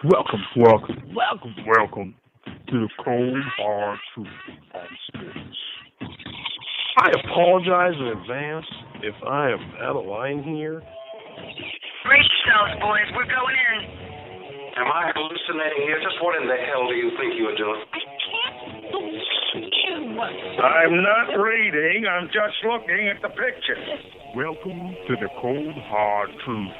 Welcome to the Cold Hard Truth on Sports. I apologize in advance if I am out of line here. Brace yourselves, boys. We're going in. Am I hallucinating here? Just what in the hell do you think you are doing? I can't listen to us. I'm not reading. I'm just looking at the picture. Welcome to the Cold Hard Truth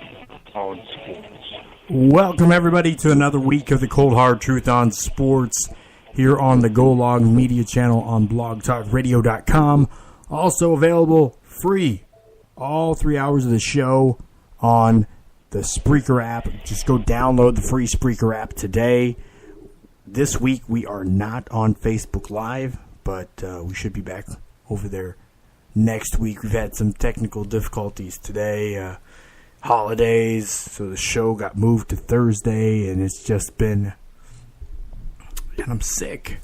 on Sports. Welcome, everybody, to another week of the Cold Hard Truth on Sports here on the Go Log Media channel on blogtalkradio.com. Also available free, all 3 hours of the show on the Spreaker app. Just go download the free Spreaker app today. This week we are not on Facebook Live, but we should be back over there next week. We've had some technical difficulties today. Holidays, so the show got moved to Thursday, and it's just been, and I'm sick,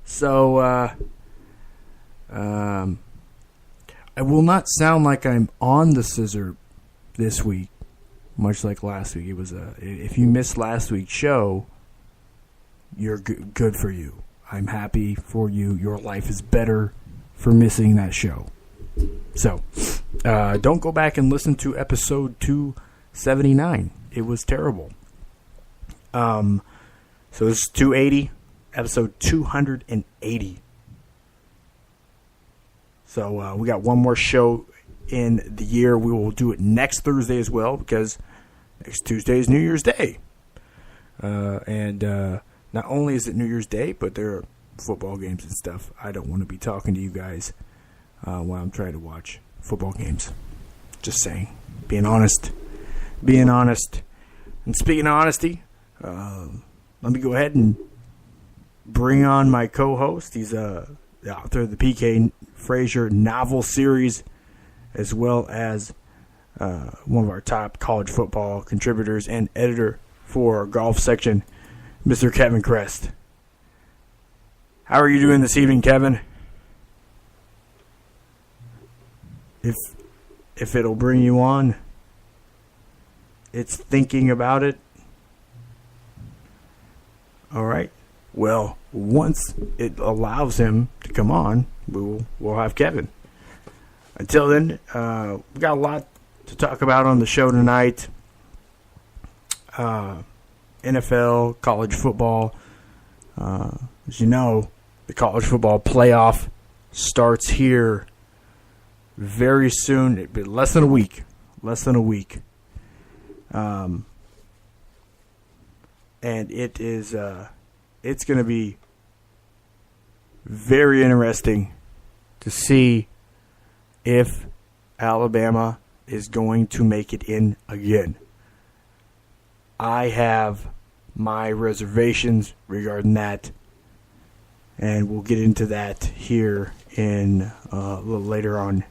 so I will not sound like I'm on the scissor this week, much like last week. It was if you missed last week's show, you're good for you. I'm happy for you. Your life is better for missing that show. So, don't go back and listen to episode 279. It was terrible. So this is 280, episode 280. So we got one more show in the year. We will do it next Thursday as well, because next Tuesday is New Year's Day. And not only is it New Year's Day, but there are football games and stuff. I don't want to be talking to you guys while I'm trying to watch football games. Just saying. Being honest. And speaking of honesty, let me go ahead and bring on my co-host. He's the author of the P.K. Frazier novel series, as well as one of our top college football contributors and editor for our golf section, Mr. Kevin Crest. How are you doing this evening, Kevin? If it'll bring you on, it's thinking about it. All right. Well, once it allows him to come on, we'll have Kevin. Until then, we got a lot to talk about on the show tonight. NFL, college football. As you know, the college football playoff starts here very soon. It'll be less than a week. And it is it's going to be very interesting to see if Alabama is going to make it in again. I have my reservations regarding that, and we'll get into that here in a little later on,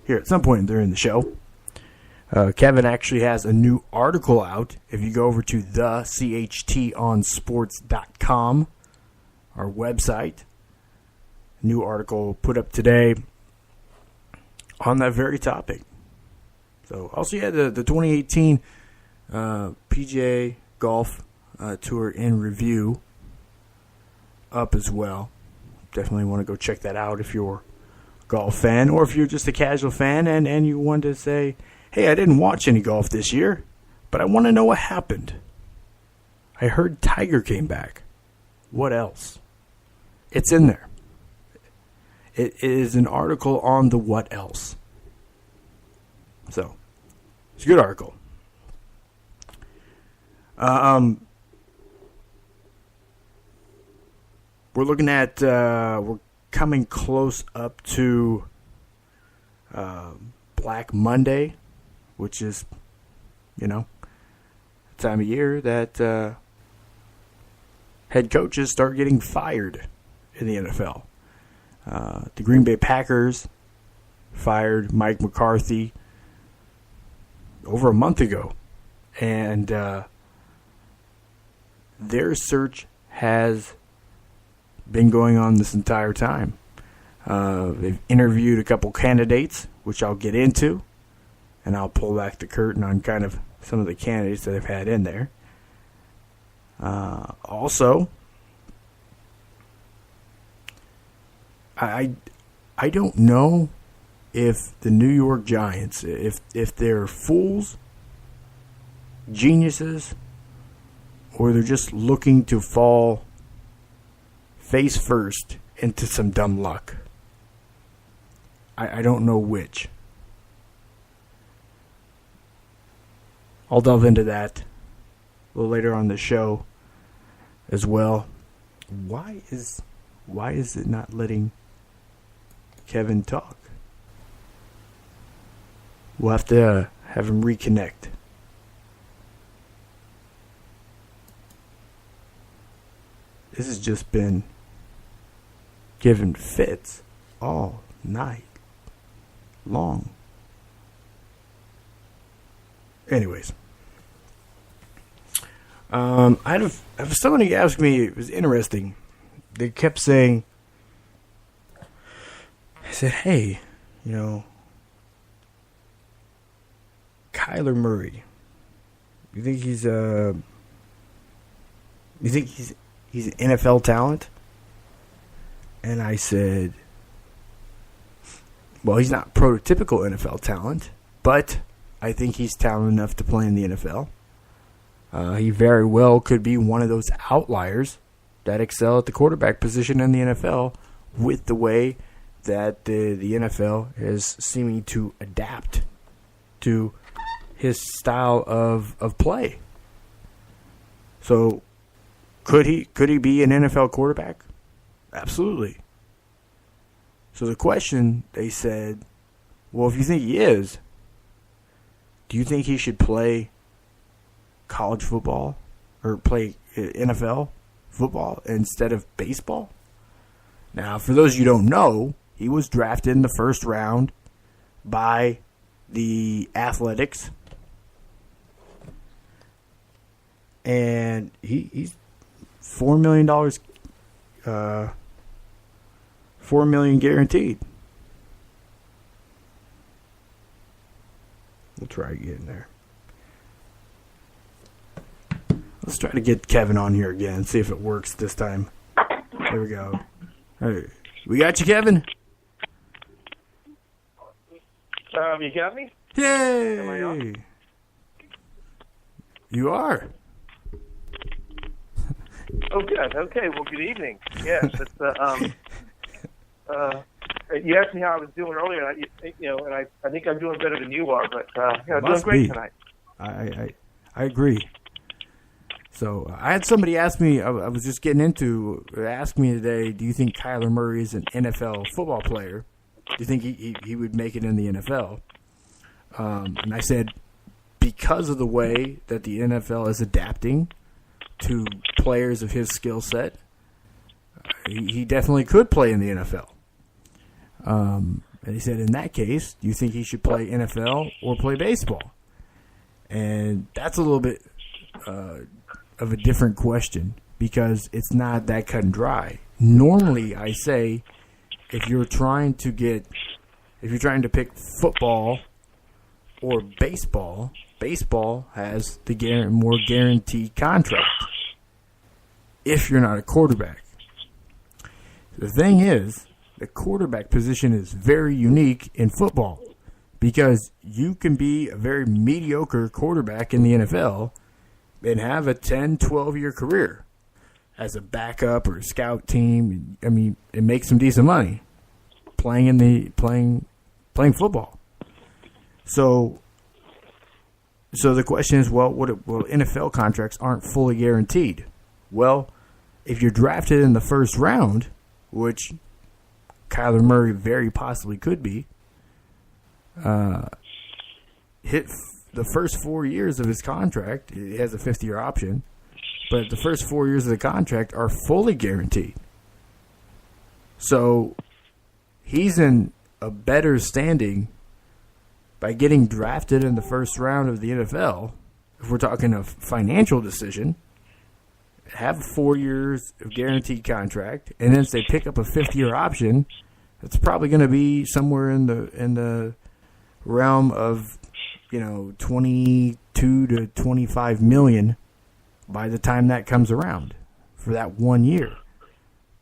here at some point during the show. Kevin actually has a new article out. If you go over to thechtonsports.com, our website, new article put up today on that very topic. So also you had the 2018 PGA Golf Tour in review up as well. Definitely want to go check that out if you're a golf fan, or if you're just a casual fan and you want to say, hey, I didn't watch any golf this year, but I want to know what happened. I heard Tiger came back. What else? It's in there. It is an article on the what else. So, it's a good article. We're looking at, we're coming close up to Black Monday, which is, the time of year that head coaches start getting fired in the NFL. The Green Bay Packers fired Mike McCarthy over a month ago, and their search has been going on this entire time. They've interviewed a couple candidates, which I'll get into, and I'll pull back the curtain on kind of some of the candidates that they've had in there. Also, I don't know if the New York Giants, if they're fools, geniuses, or they're just looking to fall face first into some dumb luck. I don't know which. I'll delve into that a little later on the show as well. Why is it not letting Kevin talk? We'll have to have him reconnect. This has just been giving fits all night long. Anyways, I had somebody asked me, it was interesting. They kept saying, I said, hey, Kyler Murray, you think he's an NFL talent? And I said, well, he's not prototypical NFL talent, but I think he's talented enough to play in the NFL. He very well could be one of those outliers that excel at the quarterback position in the NFL with the way that the NFL is seeming to adapt to his style of play. So, could he be an NFL quarterback? Absolutely. So the question, they said, well, if you think he is, do you think he should play college football or play NFL football instead of baseball? Now, for those of you who don't know, he was drafted in the first round by the Athletics. And he's $4 million, $4 million guaranteed. We'll try again there. Let's try to get Kevin on here again and see if it works this time. There we go. All right. We got you, Kevin. You got me? Yay! Am I on? You are. Oh, good. Okay. Well, good evening. Yes. It's, you asked me how I was doing earlier, and I think I'm doing better than you are, but doing great tonight. I agree. So I had somebody ask me, I was just getting into, ask me today, do you think Kyler Murray is an NFL football player? Do you think he would make it in the NFL? And I said, because of the way that the NFL is adapting to players of his skill set, he definitely could play in the NFL. And he said, in that case, do you think he should play NFL or play baseball? And that's a little bit of a different question because it's not that cut and dry. Normally, I say, if you're trying to pick football or baseball, baseball has the more guaranteed contract if you're not a quarterback. The thing is, the quarterback position is very unique in football because you can be a very mediocre quarterback in the NFL and have a 10, 12-year career as a backup or a scout team. I mean, it makes some decent money playing football. So the question is, well, NFL contracts aren't fully guaranteed. Well, if you're drafted in the first round, which Kyler Murray very possibly could be, hit the first 4 years of his contract, it has a fifth-year option, but the first 4 years of the contract are fully guaranteed. So he's in a better standing by getting drafted in the first round of the NFL. If we're talking a financial decision, have 4 years of guaranteed contract, and then if they pick up a fifth-year option, it's probably going to be somewhere in the realm of, $22 22 to 25 million by the time that comes around for that 1 year.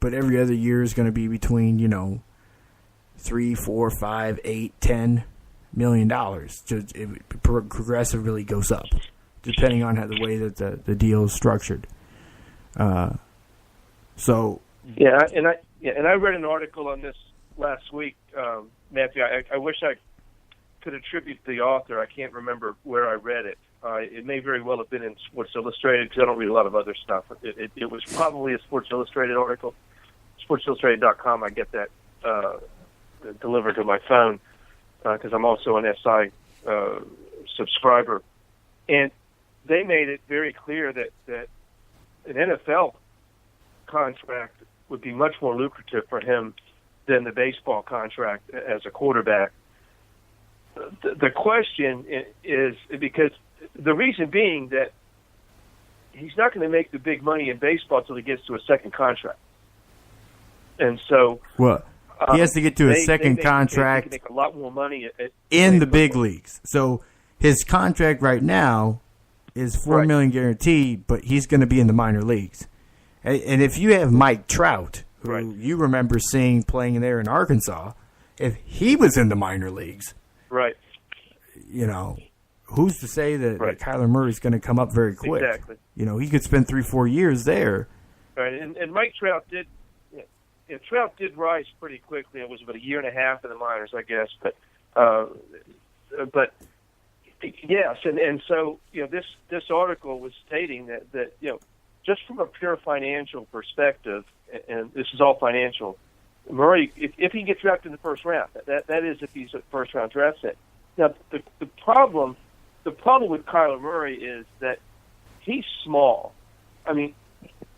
But every other year is going to be between, you know, $3, $4, $5, $8, $10 million. Just it progressively goes up, depending on the way that the deal is structured. And I read an article on this last week, Matthew. I wish I could attribute the author. I can't remember where I read it. It may very well have been in Sports Illustrated because I don't read a lot of other stuff. It was probably a Sports Illustrated article. SportsIllustrated.com. I get that delivered to my phone because I'm also an SI subscriber, and they made it very clear that an NFL contract would be much more lucrative for him than the baseball contract as a quarterback. The question is because the reason being that he's not going to make the big money in baseball until he gets to a second contract. And so, he has to get to a second contract. He can make a lot more money in the big leagues. So his contract right now is $4 million guaranteed, but he's going to be in the minor leagues. And if you have Mike Trout, who you remember seeing playing there in Arkansas, if he was in the minor leagues, you know, who's to say that Kyler Murray's going to come up very quick? Exactly. You know, he could spend 3-4 years there. Right, and Mike Trout did. Trout did rise pretty quickly. It was about a year and a half in the minors, I guess. But yes, and so you know, this article was stating that you know, just from a pure financial perspective, and this is all financial, Murray, if he gets drafted in the first round, that is if he's a first round draft pick. Now the problem with Kyler Murray is that he's small. I mean,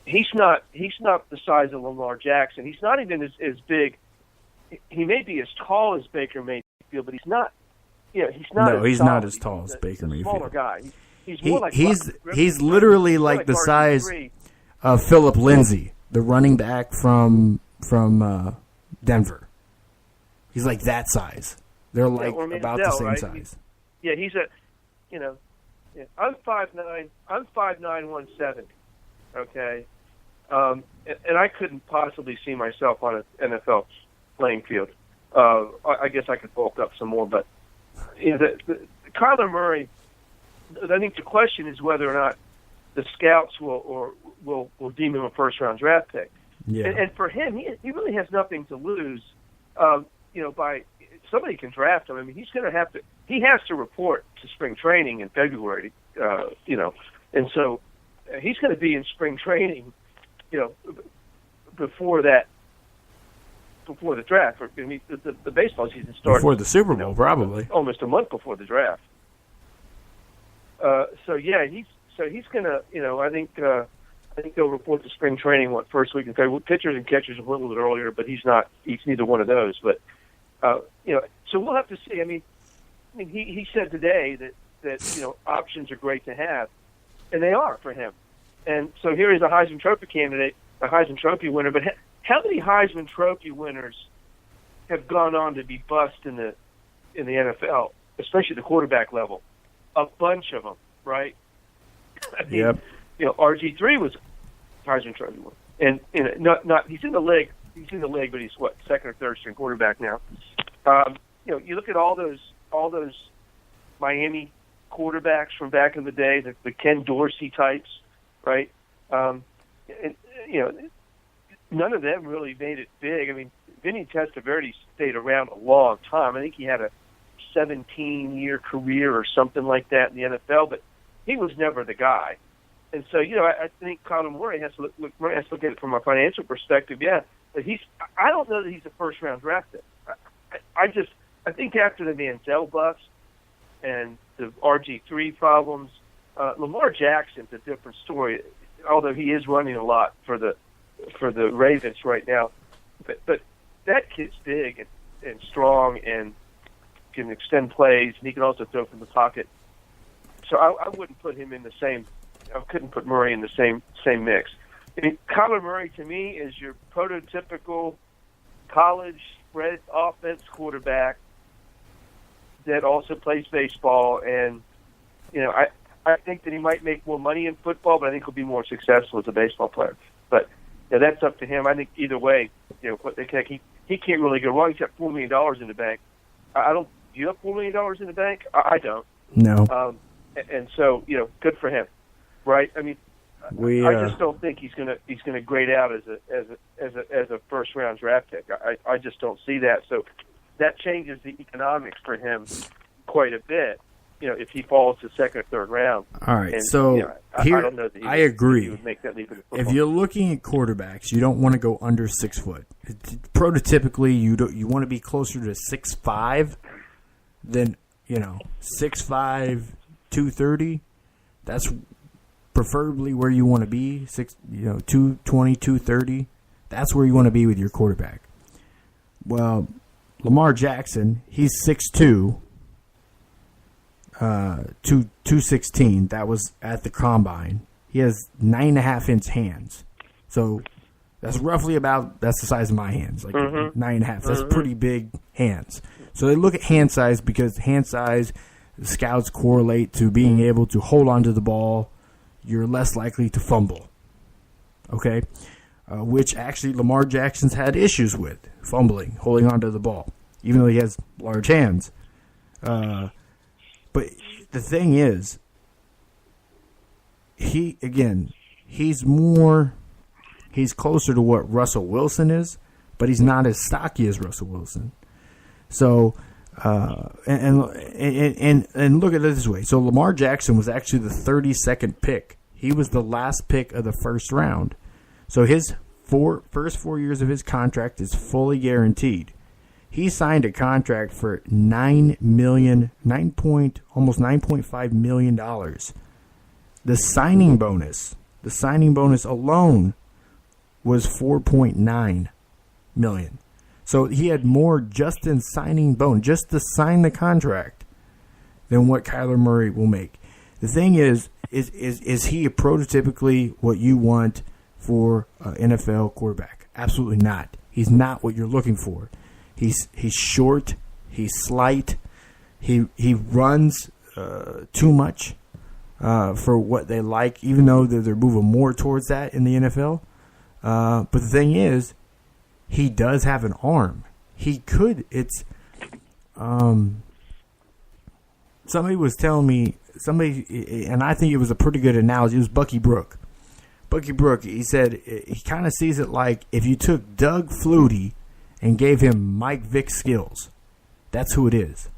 he's not the size of Lamar Jackson. He's not even as big. He may be as tall as Baker Mayfield, but he's not. You know, he's not. No, he's not as tall as Baker Mayfield. Smaller guy. He's more like he's literally like the size of Philip Lindsay, the running back from Denver. He's like that size. They're like about the same size. He's I'm 5'9". I'm 5'9", 170. Okay, and I couldn't possibly see myself on an NFL playing field. I guess I could bulk up some more, but you know, the Kyler Murray. I think the question is whether or not the scouts will deem him a first round draft pick. Yeah. And for him, he really has nothing to lose. You know, by somebody can draft him. I mean, he has to report to spring training in February. You know, and so he's going to be in spring training. You know, before the draft. I mean, the baseball season starts before the Super Bowl, probably almost a month before the draft. He's gonna, you know, I think they'll report to spring training first week in February. Pitchers and catchers a little bit earlier, but he's neither one of those. But you know, so we'll have to see. I mean, he said today that you know, options are great to have, and they are for him. And so here is a Heisman Trophy candidate, a Heisman Trophy winner. But how many Heisman Trophy winners have gone on to be bust in the NFL, especially the quarterback level? A bunch of them, right? I mean, yep. You know, RG3 was Heisman Trophy winner, and you know, not he's in the league. He's in the league, but he's second or third string quarterback now. You know, you look at all those Miami quarterbacks from back in the day, the Ken Dorsey types, right? And you know, none of them really made it big. I mean, Vinny Testaverde stayed around a long time. I think he had a 17-year career or something like that in the NFL, but he was never the guy. And so, you know, I think Kyler Murray has to look at it from a financial perspective. Yeah, but I don't know that he's a first-round draft pick. I think after the Manziel bust and the RG3 problems, Lamar Jackson's a different story. Although he is running a lot for the Ravens right now, but that kid's big and strong and can extend plays, and he can also throw from the pocket. So I wouldn't put him in the same. I couldn't put Murray in the same mix. I mean, Kyler Murray to me is your prototypical college spread offense quarterback that also plays baseball, and you know I think that he might make more money in football, but I think he'll be more successful as a baseball player. But that's up to him. I think either way, he can't really go wrong. He's got $4 million in the bank. I don't. Do you have $4 million in the bank? I don't. No. And so good for him, right? I mean, I just don't think he's gonna grade out as a first round draft pick. I just don't see that. So that changes the economics for him quite a bit. If he falls to second or third round. All right, and, so here I don't know that I agree. He would make that leap in football. If you're looking at quarterbacks, you don't want to go under 6 foot. Prototypically, you want to be closer to 6'5" than 6'5", 230. That's preferably where you want to be. 220, 230. That's where you want to be with your quarterback. Well, Lamar Jackson, he's 6'2". 216. That was at the combine. He has 9.5-inch hands, so that's roughly that's the size of my hands, like 9.5. That's pretty big hands. So they look at hand size because hand size, the scouts correlate to being able to hold onto the ball. You're less likely to fumble. Okay, which actually Lamar Jackson's had issues with fumbling, holding onto the ball, even though he has large hands. But the thing is, he's closer to what Russell Wilson is, but he's not as stocky as Russell Wilson. So, and look at it this way. So Lamar Jackson was actually the 32nd pick. He was the last pick of the first round. So his first 4 years of his contract is fully guaranteed. He signed a contract for almost $9.5 million. The signing bonus alone was $4.9 million. So he had more just in signing bonus, just to sign the contract, than what Kyler Murray will make. The thing is he prototypically what you want for an NFL quarterback? Absolutely not. He's not what you're looking for. He's short. He's slight. He runs too much for what they like, even though they're moving more towards that in the NFL. But the thing is, he does have an arm. He could. It's somebody was telling me, and I think it was a pretty good analogy. It was Bucky Brook. Bucky Brook. He said he kind of sees it like if you took Doug Flutie and gave him Mike Vick skills. That's who it is.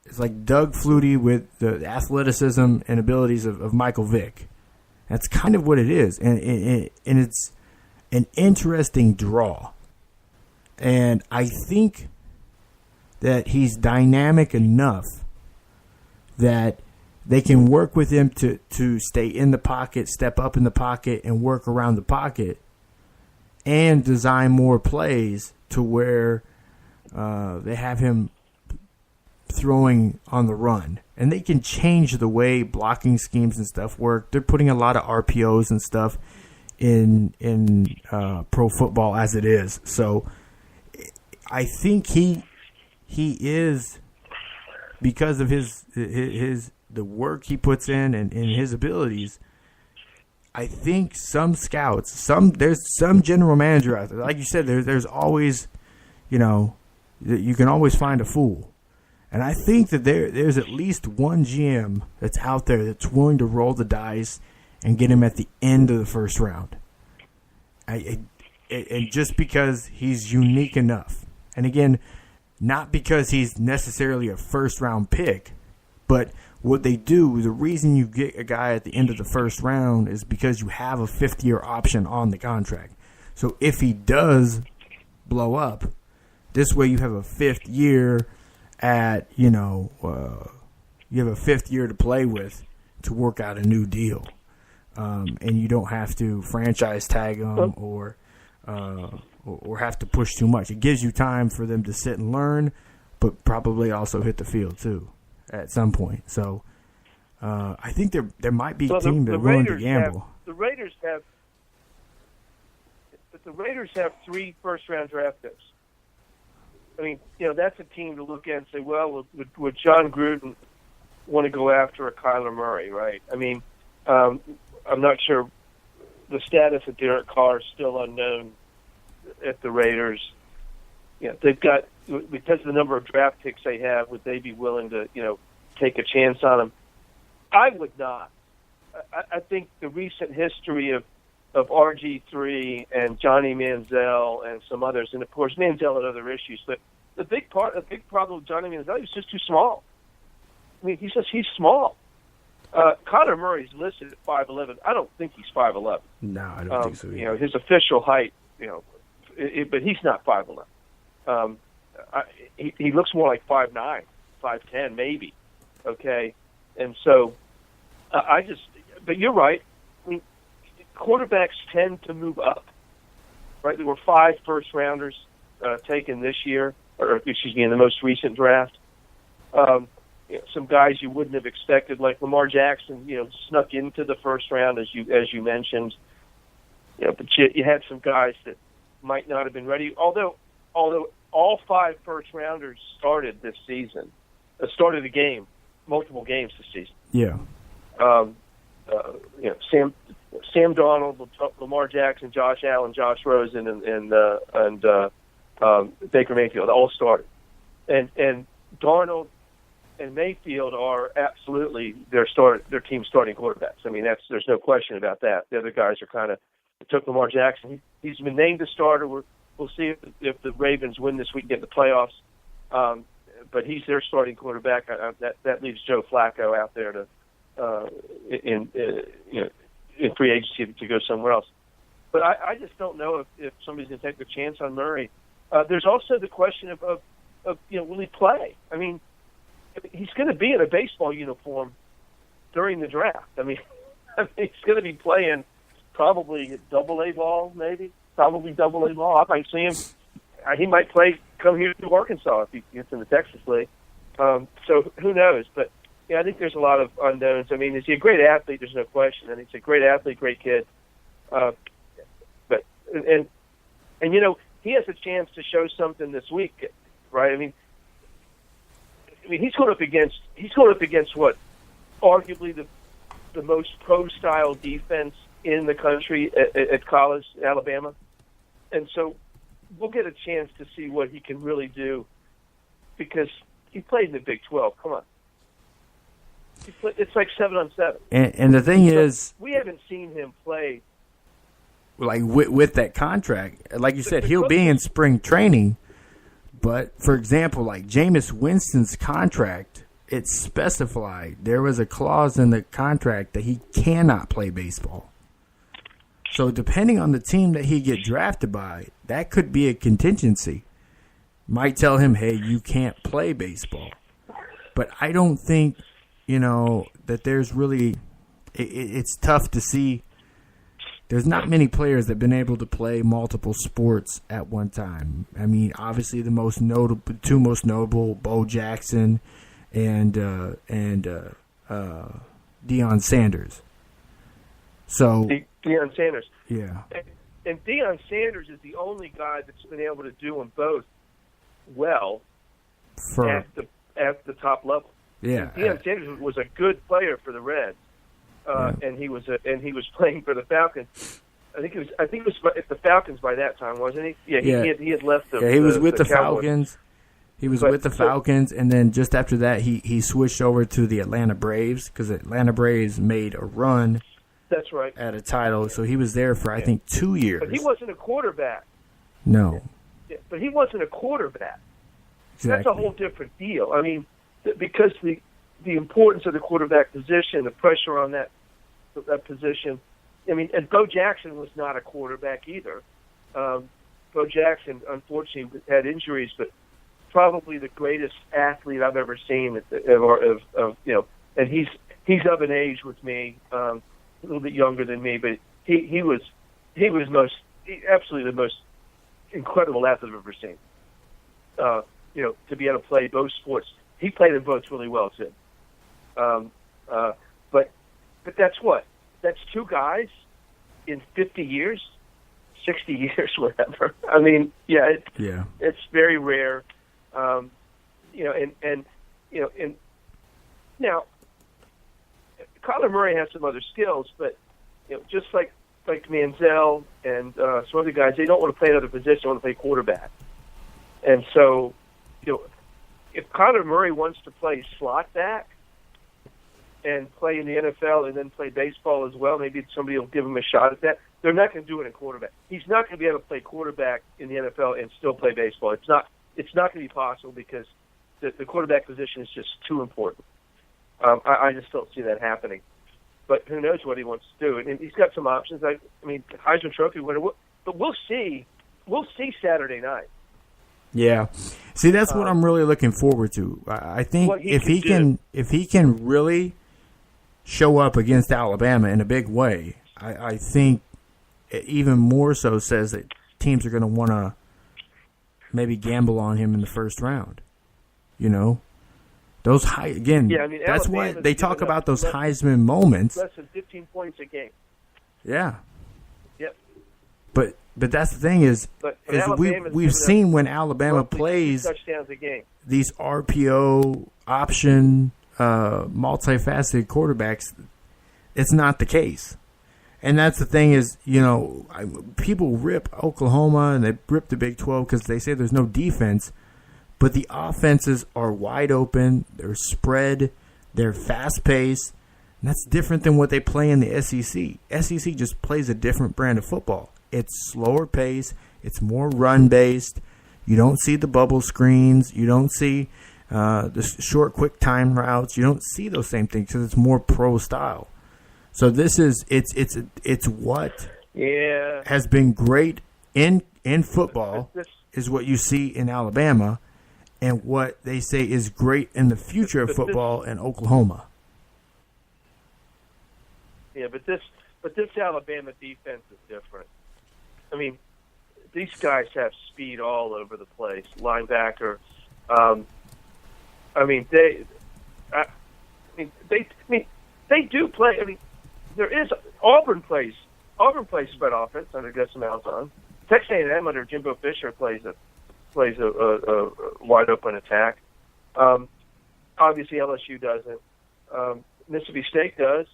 It's like Doug Flutie with the athleticism and abilities of Michael Vick. That's kind of what it is. And it's an interesting draw. And I think that he's dynamic enough that they can work with him to stay in the pocket, step up in the pocket, and work around the pocket, and design more plays to where they have him throwing on the run. And they can change the way blocking schemes and stuff work. They're putting a lot of RPOs and stuff in pro football as it is. So I think he is, because of the work he puts in and his abilities, I think some scouts, there's some general manager out there, like you said, there's always, you can always find a fool. And I think that there's at least one GM that's out there that's willing to roll the dice and get him at the end of the first round. And just because he's unique enough. And again, not because he's necessarily a first round pick, but what they do, the reason you get a guy at the end of the first round is because you have a 5th-year option on the contract. So if he does blow up, this way you have a 5th year at, you have a 5th year to play with to work out a new deal. And you don't have to franchise tag them or have to push too much. It gives you time for them to sit and learn, but probably also hit the field too at some point. So I think there might be a team that are willing to gamble. The Raiders have 3 first-round draft picks. I mean, that's a team to look at and say, well, would John Gruden want to go after a Kyler Murray, right? I mean, I'm not sure the status of Derek Carr is still unknown at the Raiders. They've got, because of the number of draft picks they have, would they be willing to, take a chance on him? I would not. I think the recent history of RG3 and Johnny Manziel and some others, and of course Manziel had other issues, but the big problem with Johnny Manziel, he's just too small. I mean, he's small. Kyler Murray's listed at 5'11". I don't think he's 5'11". No, I don't think so either. His official height, but he's not 5'11". He looks more like 5'9", 5'10", maybe. Okay, and so but you're right. I mean, quarterbacks tend to move up, right? There were 5 first-rounders taken this year, in the most recent draft. Some guys you wouldn't have expected, like Lamar Jackson, snuck into the first round, as you mentioned. But you had some guys that might not have been ready. Although all 5 first-rounders started this season, started the game, multiple games this season. Yeah. Sam Darnold, Lamar Jackson, Josh Allen, Josh Rosen, and Baker Mayfield all started, and Darnold and Mayfield are absolutely their team starting quarterbacks. I mean, there's no question about that. The other guys are kind of took Lamar Jackson. He's been named the starter. We'll see if the Ravens win this week and get the playoffs. But he's their starting quarterback. That leaves Joe Flacco out there to in free agency to go somewhere else. But I just don't know if somebody's going to take a chance on Murray. There's also the question of will he play? I mean, he's going to be in a baseball uniform during the draft. I mean he's going to be playing probably Double-A ball, maybe. Probably Double-A ball. I might see him. He might come here to Arkansas if he gets in the Texas League. So who knows? But I think there's a lot of unknowns. I mean, is he a great athlete? There's no question. And he's a great athlete, great kid. But he has a chance to show something this week, right? I mean, he's going up against what, arguably the most pro-style defense in the country at college, Alabama, and so we'll get a chance to see what he can really do because he played in the Big 12. Come on, it's like 7-on-7. And the thing is, we haven't seen him play like with that contract. Like you said, he'll be in spring training. But, for example, like Jameis Winston's contract, it specified there was a clause in the contract that he cannot play baseball. So depending on the team that he get drafted by, that could be a contingency. Might tell him, hey, you can't play baseball. But I don't think, that there's really it's tough to see. There's not many players that have been able to play multiple sports at one time. I mean, obviously the two most notable, Bo Jackson and Deion Sanders. So Deion Sanders. Yeah. And Deion Sanders is the only guy that's been able to do them both well at the top level. Yeah. And Deion Sanders was a good player for the Reds. And he was playing for the Falcons. I think it was at the Falcons by that time, wasn't he? Yeah, he had left the. Yeah, he was with the Cowboys. Falcons. He was with the Falcons, and then just after that, he switched over to the Atlanta Braves because Atlanta Braves made a run. That's right. At a title, so he was there for I think 2 years. But he wasn't a quarterback. No. Yeah, but he wasn't a quarterback. Exactly. That's a whole different deal. I mean, because the importance of the quarterback position, the pressure on that position. I mean, and Bo Jackson was not a quarterback either. Bo Jackson, unfortunately, had injuries, but probably the greatest athlete I've ever seen. And he's of an age with me, a little bit younger than me, but he was absolutely the most incredible athlete I've ever seen. To be able to play both sports, he played in both really well too. But that's two guys in 50 years, 60 years, whatever. I mean, it's very rare. And now Kyler Murray has some other skills, but just like Manziel and some other guys, they don't want to play another position; they want to play quarterback. And so, if Kyler Murray wants to play slot back and play in the NFL and then play baseball as well, maybe somebody will give him a shot at that. They're not going to do it in quarterback. He's not going to be able to play quarterback in the NFL and still play baseball. It's not going to be possible because the quarterback position is just too important. I just don't see that happening. But who knows what he wants to do? And he's got some options. I mean, Heisman Trophy winner. But we'll see. We'll see Saturday night. Yeah. See, that's what I'm really looking forward to. I think if he can really show up against Alabama in a big way, I think even more so says that teams are going to want to maybe gamble on him in the first round. Those high again. Yeah, I mean, that's why they talk about those Heisman moments. Less than 15 points a game. Yeah. Yep. But that's the thing is we've seen when Alabama plays touchdowns a game. These RPO option multifaceted quarterbacks, it's not the case. And that's the thing is, people rip Oklahoma and they rip the Big 12 because they say there's no defense, but the offenses are wide open, they're spread, they're fast-paced, and that's different than what they play in the SEC. SEC just plays a different brand of football. It's slower pace, it's more run-based, you don't see the bubble screens, you don't see the short, quick time routes, you don't see those same things because it's more pro style. So this is it's what has been great in football is what you see in Alabama, and what they say is great in the future of football in Oklahoma. Yeah, but this Alabama defense is different. I mean, these guys have speed all over the place. Linebacker. They do play. I mean, there is Auburn plays spread offense under Gus Malzahn. Texas A&M under Jimbo Fisher plays a wide open attack. Obviously LSU doesn't. Mississippi State does.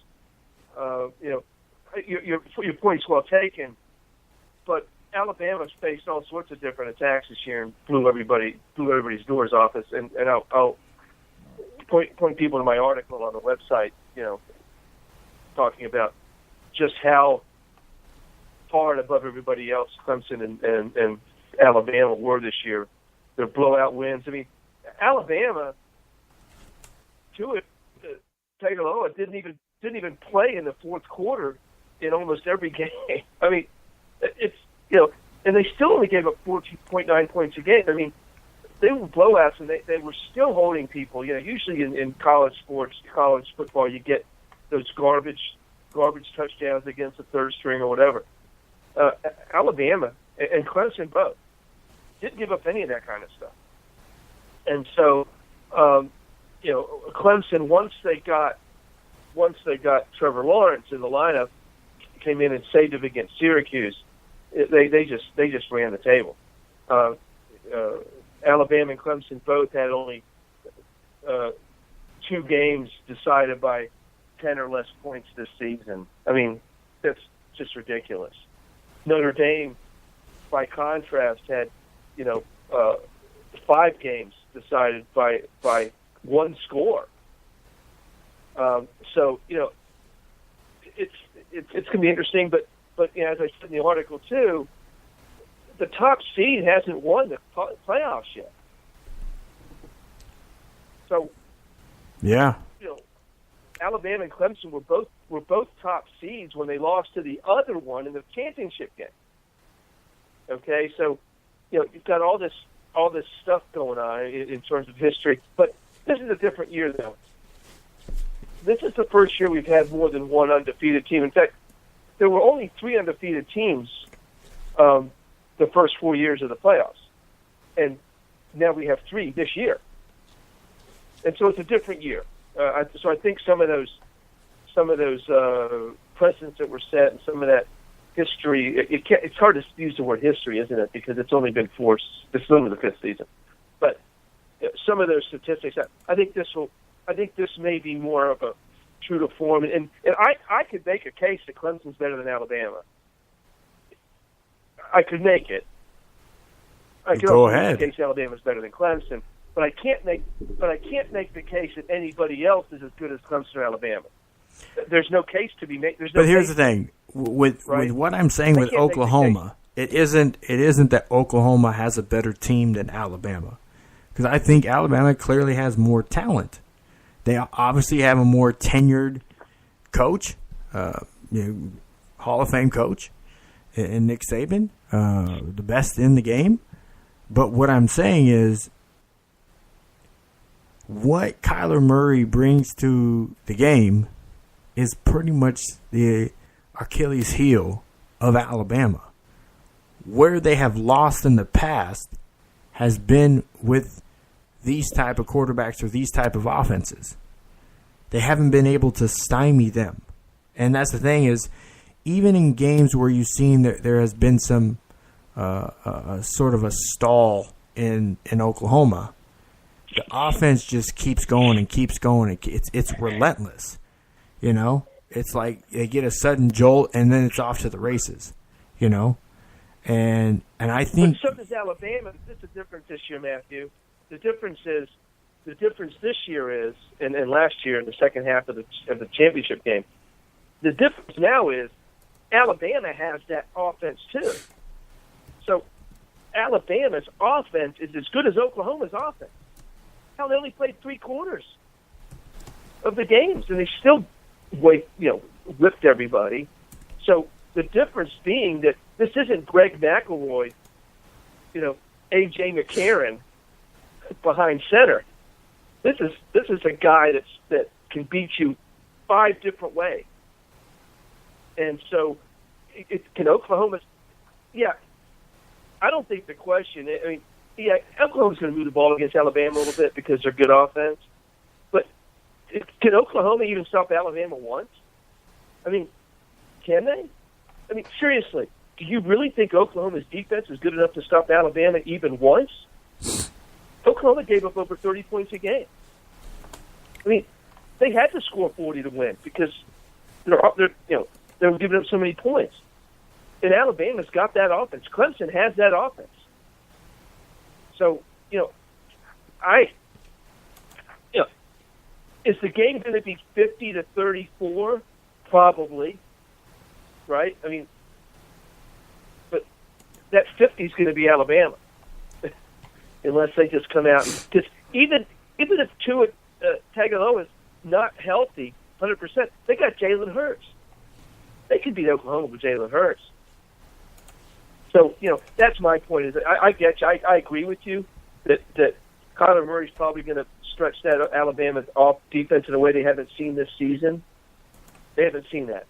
Your point's well taken, but Alabama's faced all sorts of different attacks this year and blew everybody's doors off us. And I'll point people to my article on the website. Talking about just how far and above everybody else Clemson and Alabama were this year. Their blowout wins. I mean, Alabama, Tagovailoa didn't even play in the fourth quarter in almost every game. I mean, it's and they still only gave up 14.9 points a game. I mean, they were blowouts, and they were still holding people. Usually in college sports, college football, you get those garbage touchdowns against the third string or whatever. Alabama and Clemson both didn't give up any of that kind of stuff. And so, Clemson once they got Trevor Lawrence in the lineup, came in and saved him against Syracuse. They just ran the table. Alabama and Clemson both had only 2 games decided by 10 or less points this season. I mean, that's just ridiculous. Notre Dame, by contrast, had 5 games decided by 1 score. So it's going to be interesting. But as I said in the article too, the top seed hasn't won the playoffs yet. So yeah. Alabama and Clemson were both top seeds when they lost to the other one in the championship game. Okay, so you've got all this stuff going on in terms of history, but this is a different year though. This is the first year we've had more than one undefeated team. In fact, there were only 3 undefeated teams the first 4 years of the playoffs, and now we have 3 this year, and so it's a different year. So I think some of those precedents that were set and some of that history, it's hard to use the word history, isn't it? Because it's only been this is only the 5th season. But some of those statistics, I think this may be more of true to form. And I could make a case that Clemson's better than Alabama. I could make it. I could Go also ahead. make the case Alabama's better than Clemson, but I can't make the case that anybody else is as good as Clemson or Alabama. There's no case to be made. But here's the thing with what I'm saying with Oklahoma, it isn't that Oklahoma has a better team than Alabama, because I think Alabama clearly has more talent. They obviously have a more tenured coach, Hall of Fame coach, in Nick Saban, the best in the game. But what I'm saying is, what Kyler Murray brings to the game is pretty much the Achilles heel of Alabama. Where they have lost in the past has been with these type of quarterbacks or these type of offenses. They haven't been able to stymie them. And that's the thing is, even in games where you've seen that there has been some sort of a stall in Oklahoma, the offense just keeps going and keeps going. It's relentless. You know, it's like they get a sudden jolt and then it's off to the races. You know, and I think. But so does Alabama. There's a difference this year, Matthew. The difference this year is, and last year in the second half of the championship game, the difference now is Alabama has that offense too. So Alabama's offense is as good as Oklahoma's offense. Hell, they only played 3 quarters of the games, and they still whipped everybody. So the difference being that this isn't Greg McElroy, A.J. McCarron behind center. This is a guy that can beat you 5 different ways. And so can Oklahoma? Yeah, I don't think the question. I mean, yeah, Oklahoma's going to move the ball against Alabama a little bit because they're good offense. But can Oklahoma even stop Alabama once? I mean, can they? I mean, seriously, do you really think Oklahoma's defense is good enough to stop Alabama even once? Oklahoma gave up over 30 points a game. I mean, they had to score 40 to win because they were giving up so many points. And Alabama's got that offense. Clemson has that offense. So, is the game going to be 50-34? Probably, right? I mean, but that 50 is going to be Alabama, unless they just come out. Because even if Tua Tagovailoa is not healthy 100%, they got Jalen Hurts. They could beat Oklahoma with Jalen Hurts. So, that's my point. Is I get you. I agree with you that Kyler Murray's probably going to stretch that Alabama off defense in a way they haven't seen this season. They haven't seen that.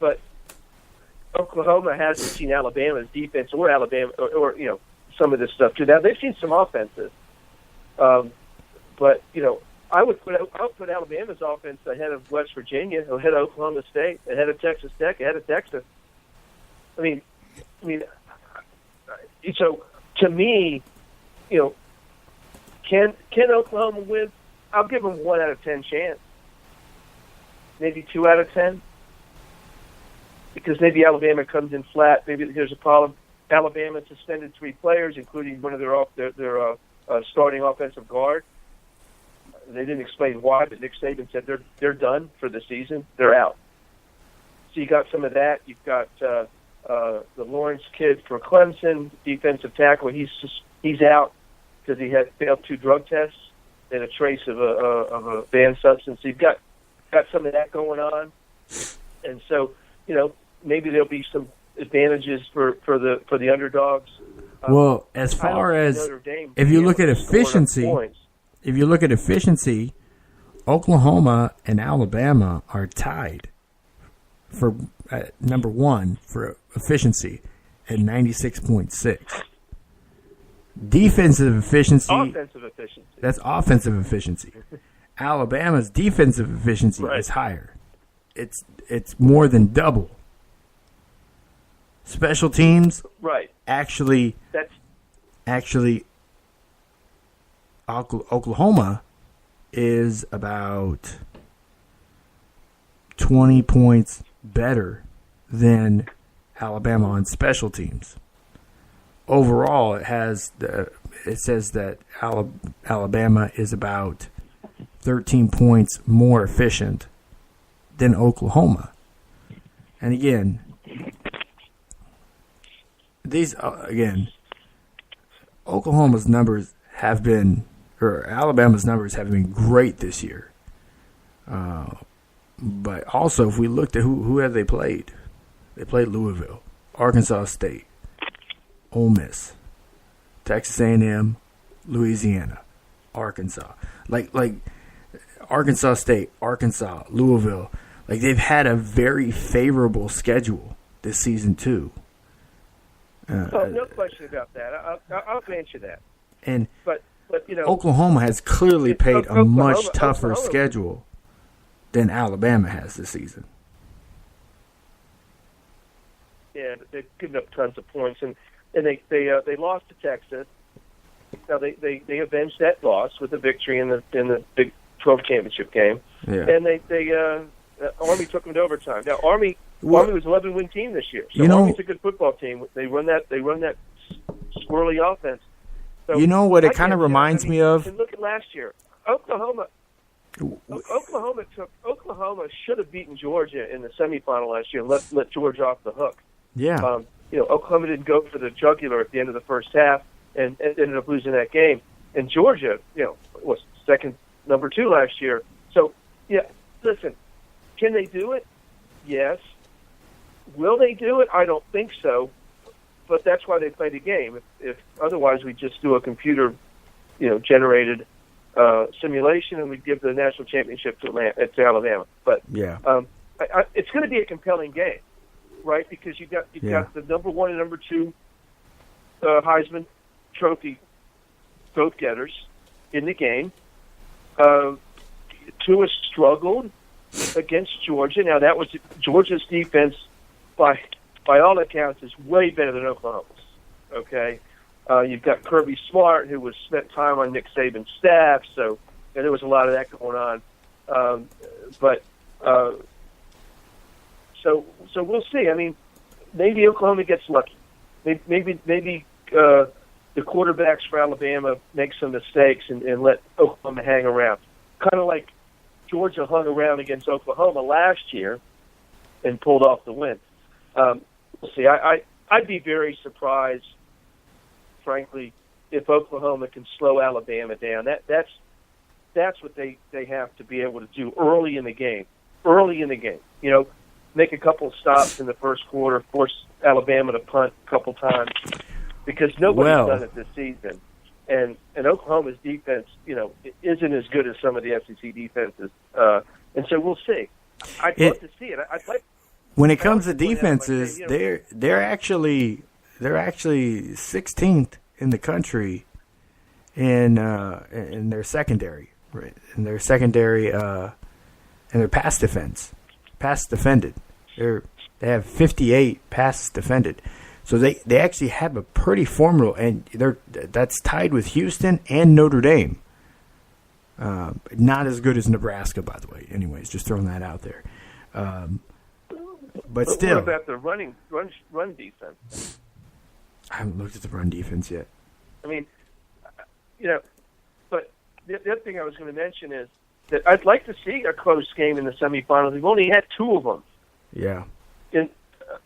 But Oklahoma hasn't seen Alabama's defense or Alabama or some of this stuff too. Now they've seen some offenses, but I would put Alabama's offense ahead of West Virginia, ahead of Oklahoma State, ahead of Texas Tech, ahead of Texas. I mean, so to me, can Oklahoma win? I'll give them 1 out of 10 chance, maybe 2 out of 10, because maybe Alabama comes in flat. Maybe there's a problem. Alabama suspended 3 players, including one of their starting offensive guard. They didn't explain why, but Nick Saban said they're done for the season. They're out. So you got some of that. You've got the Lawrence kid for Clemson, defensive tackle. He's out because he had failed 2 drug tests and a trace of a banned substance. So you've got some of that going on, and so maybe there'll be some advantages for the underdogs. Well, as far as if you look at efficiency, Oklahoma and Alabama are tied for number 1 for efficiency at 96.6. Defensive efficiency. Offensive efficiency. That's offensive efficiency. Alabama's defensive efficiency is higher. It's more than double. Special teams, right? Actually, Oklahoma is about 20 points better than Alabama on special teams. Overall, it says that Alabama is about 13 points more efficient than Oklahoma. And again, Oklahoma's numbers have been, or Alabama's numbers have been great this year. But also, if we looked at who have they played Louisville, Arkansas State, Ole Miss, Texas A&M, Louisiana, Arkansas. Like Arkansas State, Arkansas, Louisville. Like, they've had a very favorable schedule this season too. No question about that. I'll grant you that. But Oklahoma has clearly played a much tougher schedule than Alabama has this season. Yeah, they've given up tons of points, and they lost to Texas. Now they avenged that loss with a victory in the Big 12 championship game. Yeah. And Army took them to overtime. Now Army was an 11-win team this year. So Army's a good football team. They run that swirly offense. So you know what it kind of reminds me of? Look at last year. Oklahoma should have beaten Georgia in the semifinal last year and let Georgia off the hook. Yeah. Oklahoma didn't go for the jugular at the end of the first half and ended up losing that game. And Georgia, was number 2 last year. So, yeah, listen, can they do it? Yes. Will they do it? I don't think so. But that's why they play the game. If otherwise, we just do a computer, generated simulation, and we give the national championship to Alabama. But yeah, it's going to be a compelling game, right? Because you've got the number 1 and number 2 Heisman Trophy vote getters in the game. Tua struggled against Georgia. Now that was Georgia's defense, by all accounts, is way better than Oklahoma's. Okay. You've got Kirby Smart, who spent time on Nick Saban's staff, so there was a lot of that going on. So we'll see. I mean, maybe Oklahoma gets lucky. Maybe the quarterbacks for Alabama make some mistakes and let Oklahoma hang around, kind of like Georgia hung around against Oklahoma last year and pulled off the win. We'll see. I'd be very surprised, frankly, if Oklahoma can slow Alabama down. That's what they have to be able to do early in the game. Make a couple of stops in the first quarter, force Alabama to punt a couple times, because nobody's done it this season. And Oklahoma's defense, isn't as good as some of the SEC defenses. And so we'll see. I'd love to see it. I'd like. When it comes to defenses, they're actually 16th in the country in their secondary, right? In their secondary, in their pass defended. They have 58 passes defended, so they actually have a pretty formidable, and that's tied with Houston and Notre Dame. Not as good as Nebraska, by the way. Anyways, just throwing that out there. But still, what about the run defense? I haven't looked at the run defense yet. I mean, but the other thing I was going to mention is that I'd like to see a close game in the semifinals. We've only had 2 of them. Yeah.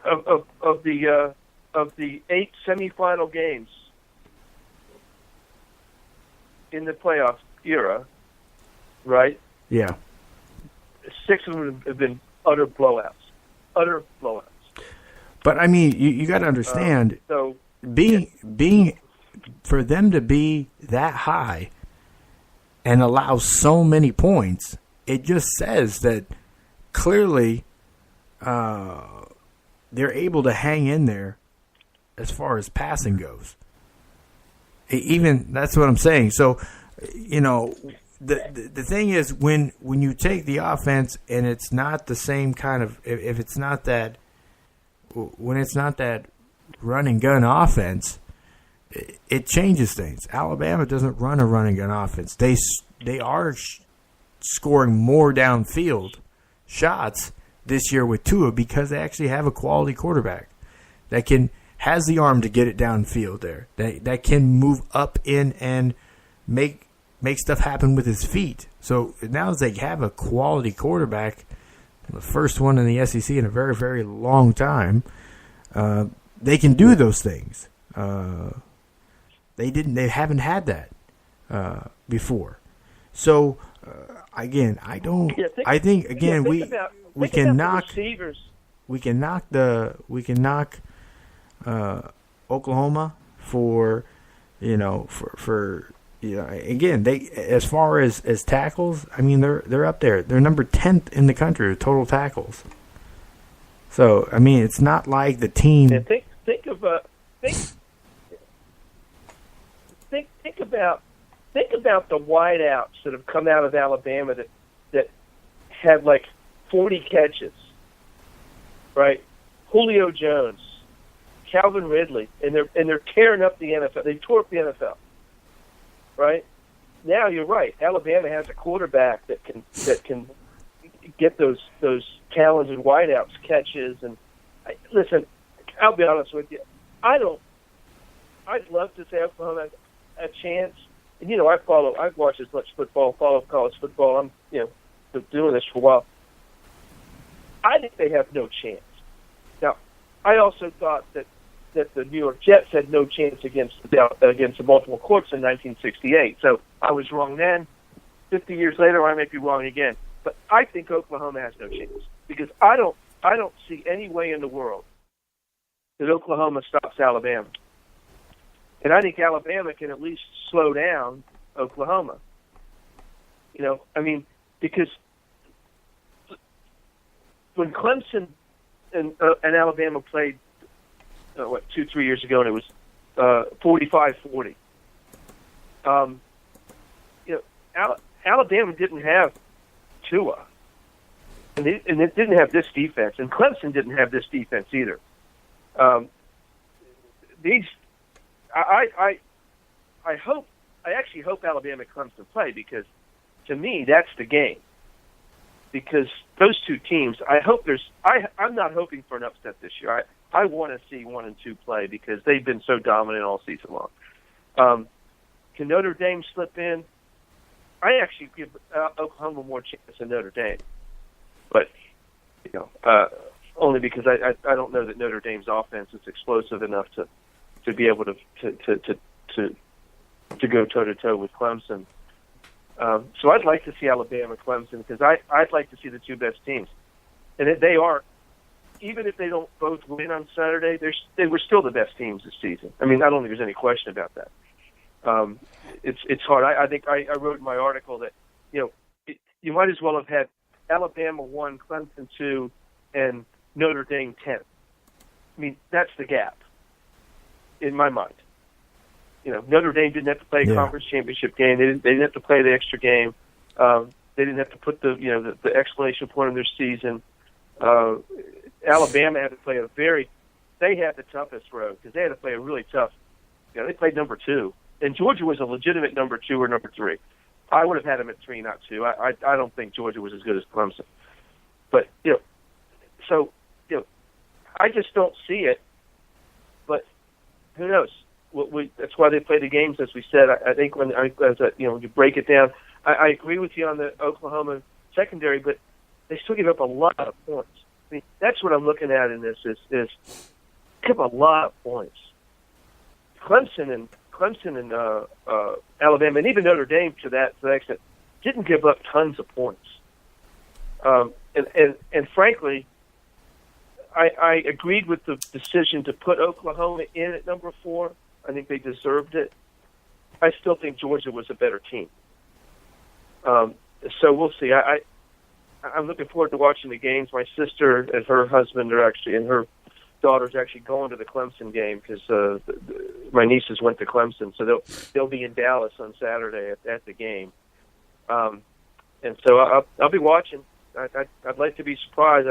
Of the 8 semifinal games in the playoff era, right? Yeah. 6 of them have been utter blowouts. But I mean, you got to understand, being for them to be that high and allow so many points, it just says that clearly they're able to hang in there as far as passing goes. Even that's what I'm saying. So, the thing is, when you take the offense and it's not the same kind of, if it's not that, when it's not that run and gun offense, it changes things. Alabama doesn't run a run and gun offense. They are scoring more downfield shots this year with Tua because they actually have a quality quarterback that has the arm to get it downfield there, that can move up in and make stuff happen with his feet. So now as they have a quality quarterback, the first one in the SEC in a very, very long time, they can do those things. They haven't had that before. So again, we can knock Oklahoma for again, they, as far as tackles, I mean, they're up there. They're number 10th in the country with total tackles. So I mean, it's not like the team. Yeah, think about the wideouts that have come out of Alabama that had like 40 catches, right? Julio Jones, Calvin Ridley, and they're tearing up the NFL. They tore up the NFL, right? Now you're right. Alabama has a quarterback that can get those talented wideouts catches. And listen, I'll be honest with you. I'd love to say Oklahoma has a chance. And I've watched as much football, follow college football. I'm doing this for a while. I think they have no chance. Now, I also thought that the New York Jets had no chance against the Baltimore Colts in 1968. So I was wrong then. 50 years later, I may be wrong again. But I think Oklahoma has no chance because I don't see any way in the world that Oklahoma stops Alabama. And I think Alabama can at least slow down Oklahoma. Because when Clemson and Alabama played, 2-3 years ago, and it was 45-40. Alabama didn't have Tua, and it didn't have this defense, and Clemson didn't have this defense either. I actually hope Alabama and Clemson play because, to me, that's the game. Because those two teams, I'm not hoping for an upset this year. I want to see 1 and 2 play because they've been so dominant all season long. Can Notre Dame slip in? I actually give Oklahoma more chance than Notre Dame, but only because I don't know that Notre Dame's offense is explosive enough to be able to go toe to toe with Clemson. So I'd like to see Alabama Clemson because I'd like to see the two best teams, and they are. Even if they don't both win on Saturday, they were still the best teams this season. I mean, I don't think there's any question about that. It's hard. I think I wrote in my article that you might as well have had Alabama 1, Clemson 2, and Notre Dame 10. I mean, that's the gap in my mind. Notre Dame didn't have to play a conference championship game. They didn't have to play the extra game. They didn't have to put the exclamation point in their season. Alabama had to play they had the toughest road because they had to play a really tough. They played number 2, and Georgia was a legitimate number 2 or number 3. I would have had them at 3, not 2. I don't think Georgia was as good as Clemson, but I just don't see it. But who knows? That's why they play the games, as we said. I think when you break it down, I agree with you on the Oklahoma secondary, but they still give up a lot of points. I mean, that's what I'm looking at in this is give up a lot of points. Clemson and Alabama, and even Notre Dame to that extent, didn't give up tons of points. And frankly, I agreed with the decision to put Oklahoma in at number 4. I think they deserved it. I still think Georgia was a better team. So we'll see. I'm looking forward to watching the games. My sister and her husband and her daughter's actually going to the Clemson game because my nieces went to Clemson, so they'll be in Dallas on Saturday at the game. And so I'll be watching. I'd like to be surprised.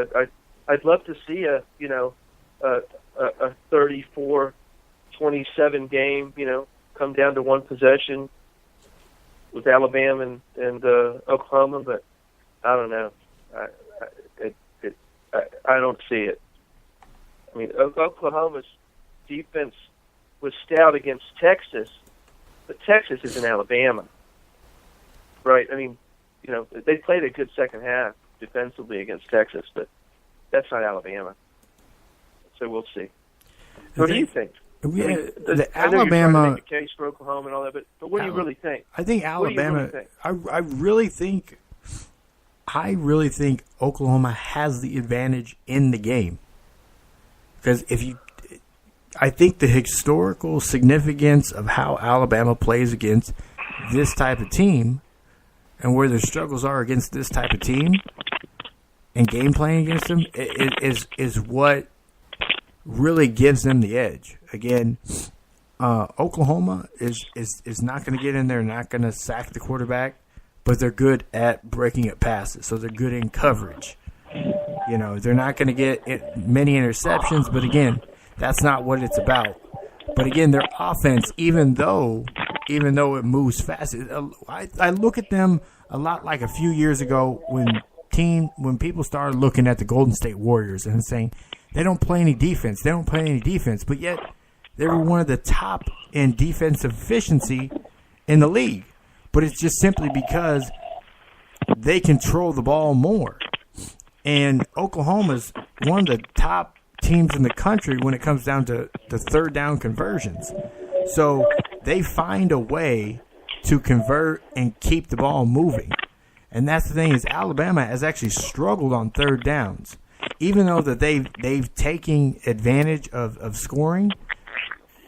I'd love to see a 34-27 game. Come down to one possession with Alabama and Oklahoma, but I don't know. I don't see it. I mean, Oklahoma's defense was stout against Texas, but Texas is in Alabama, right? I mean, they played a good second half defensively against Texas, but that's not Alabama. So we'll see. What do you think? Yeah, I mean, the I know Alabama. you're trying to make a case for Oklahoma and all that, but what do you really think? I think Alabama. What do you really think? I really think Oklahoma has the advantage in the game because I think the historical significance of how Alabama plays against this type of team and where their struggles are against this type of team and game playing against them is what really gives them the edge. Again, Oklahoma is not going to get in there, not going to sack the quarterback, but they're good at breaking up passes, so they're good in coverage. They're not going to get many interceptions, but again, that's not what it's about. But again, their offense, even though it moves fast, I look at them a lot like a few years ago when people started looking at the Golden State Warriors and saying they don't play any defense, but yet they were one of the top in defensive efficiency in the league. But it's just simply because they control the ball more. And Oklahoma's one of the top teams in the country when it comes down to the third down conversions. So they find a way to convert and keep the ball moving. And that's the thing is Alabama has actually struggled on third downs. Even though that they've taken advantage of scoring,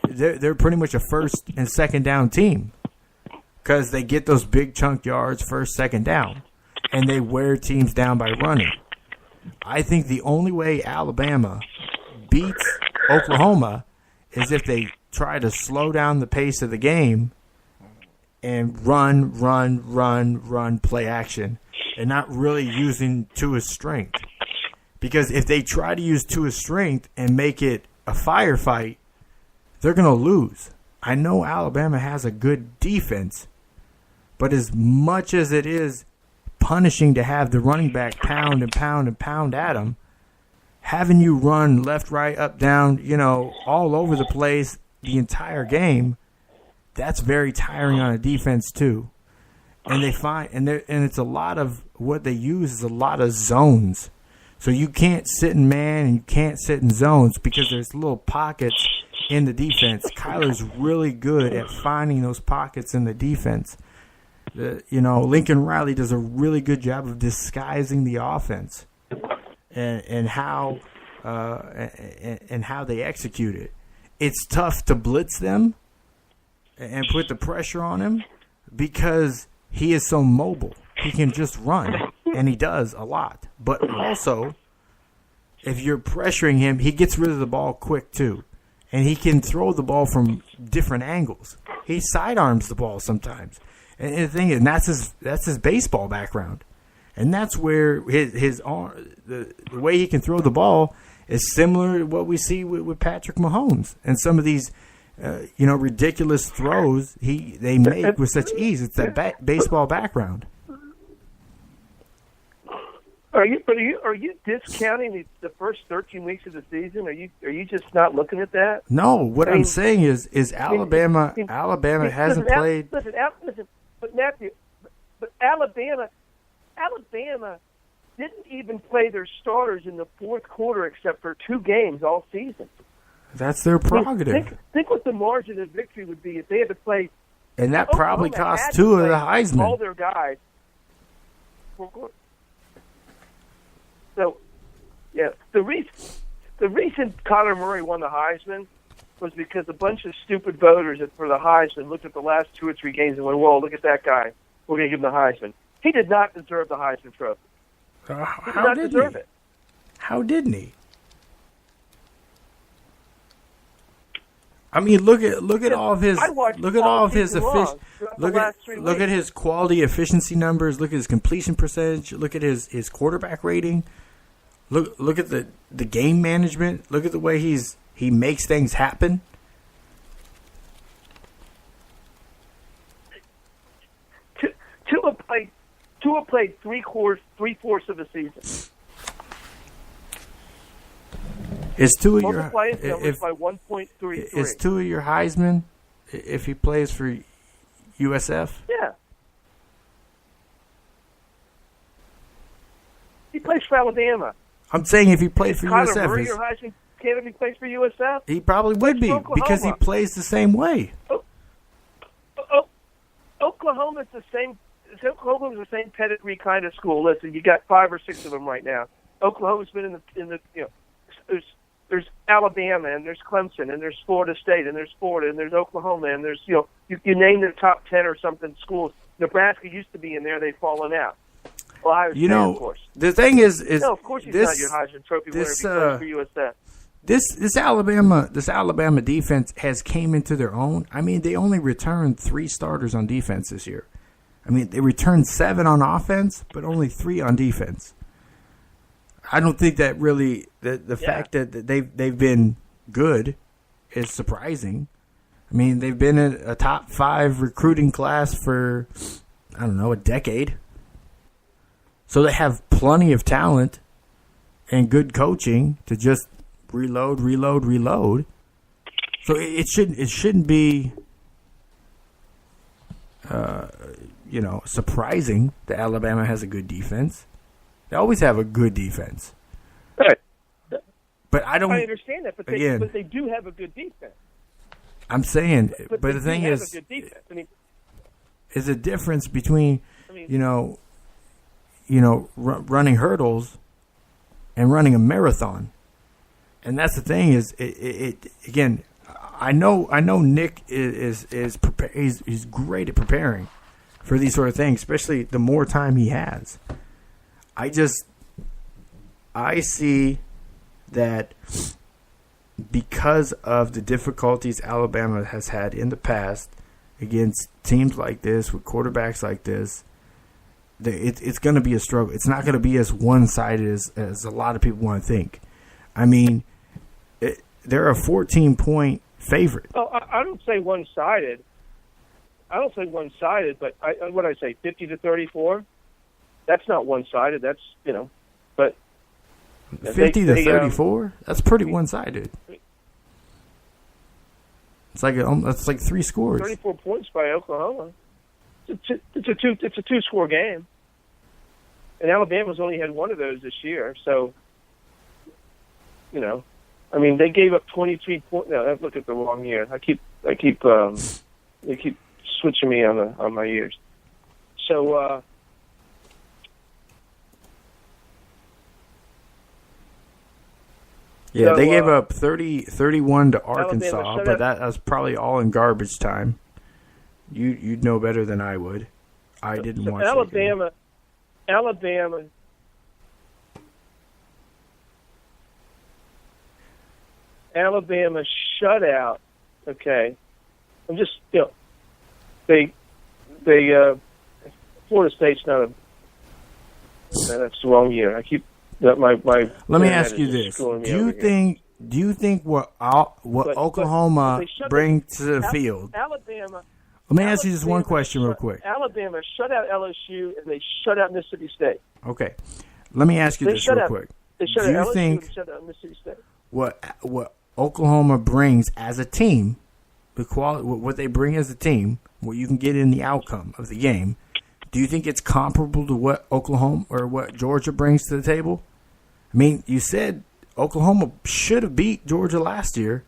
they're pretty much a first and second down team because they get those big chunk yards first, second down, and they wear teams down by running. I think the only way Alabama beats Oklahoma is if they try to slow down the pace of the game and run, play action, and not really using Tua's strength. Because if they try to use Tua's strength and make it a firefight, they're going to lose. I know Alabama has a good defense, but as much as it is punishing to have the running back pound at them, having you run left, right, up, down, all over the place the entire game, that's very tiring on a defense too. And it's a lot of what they use is a lot of zones. So you can't sit in man and you can't sit in zones because there's little pockets in the defense. Kyler's really good at finding those pockets in the defense. Lincoln Riley does a really good job of disguising the offense and how they execute it. It's tough to blitz them and put the pressure on him because he is so mobile. He can just run, and he does a lot. But also, if you're pressuring him, he gets rid of the ball quick too. And he can throw the ball from different angles. He sidearms the ball sometimes. And the thing is, that's his baseball background. And that's where his arm, the way he can throw the ball is similar to what we see with Patrick Mahomes. And some of these ridiculous throws they make with such ease. It's that baseball background. Are you discounting the first 13 weeks of the season? Are you just not looking at that? No, what I'm saying is Alabama hasn't played. Listen, but Matthew, Alabama didn't even play their starters in the fourth quarter except for 2 games all season. That's their prerogative. Think what the margin of victory would be if they had to play. And that probably cost 2 of the Heisman. All their guys. So, yeah, the reason Kyler Murray won the Heisman was because a bunch of stupid voters for the Heisman looked at the last 2 or 3 games and went, "Whoa, look at that guy. We're going to give him the Heisman." He did not deserve the Heisman Trophy. He did not deserve it. How didn't he? I mean, look at all of his look at his quality efficiency numbers. Look at his completion percentage. Look at his quarterback rating. Look at the game management. Look at the way he makes things happen. Tua played 3/4 of the season. Is two of your Multiply his numbers by 1.33. Is two of your Heisman if he plays for USF? Yeah. He plays for Alabama. I'm saying if he played for Kyler USF, Murray, your Heisman candidate, if he plays for USF? he probably would be because he plays the same way. Oklahoma's the same. Oklahoma's the same pedigree kind of school. Listen, you got 5 or 6 of them right now. Oklahoma's been in the there's Alabama and there's Clemson and there's Florida State and there's Florida and there's Oklahoma and there's you name the top 10 or something schools. Nebraska used to be in there. They've fallen out. Ohio State, of course. The thing is no, of course he's not your Heisman Trophy winner if he plays for USF. This Alabama defense has came into their own. I mean, they only returned 3 starters on defense this year. I mean, they returned 7 on offense, but only 3 on defense. I don't think that really the fact that they've been good is surprising. I mean, they've been in a top 5 recruiting class for a decade. So they have plenty of talent and good coaching to just reload. So it shouldn't be surprising that Alabama has a good defense. They always have a good defense. Right. But I understand that, but they do have a good defense. I'm saying, but the thing is, a good defense. I mean, is a difference between running hurdles and running a marathon. And that's the thing is, it again. I know Nick is prepared. He's great at preparing for these sort of things, especially the more time he has. I see that because of the difficulties Alabama has had in the past against teams like this with quarterbacks like this, it's going to be a struggle. It's not going to be as one-sided as a lot of people want to think. I mean, they're a 14-point favorite. Oh, I don't say one-sided. But what I say, 50-34. That's not one-sided. That's but 50-34. That's pretty one-sided. It's like 3 scores. 34 points by Oklahoma. It's a 2-score game, and Alabama's only had one of those this year. So, I mean, they gave up 23 points. No, I've looked at the wrong year. They keep switching me on my years. So, they gave up 31 to Arkansas, but that was probably all in garbage time. You'd know better than I would. I didn't watch Alabama. Alabama shutout. Okay, I'm just they Florida State's not a. That's the wrong year. I keep my. Let me ask you this: Do you think what Oklahoma bring to the field? Alabama. Let me ask you just one question real quick. Alabama shut out LSU and they shut out Mississippi State. Okay, let me ask you this real quick. They shut out LSU and shut out Mississippi State. What Oklahoma brings as a team, what they bring as a team, what you can get in the outcome of the game, do you think it's comparable to what Oklahoma or what Georgia brings to the table? I mean, you said Oklahoma should have beat Georgia last year,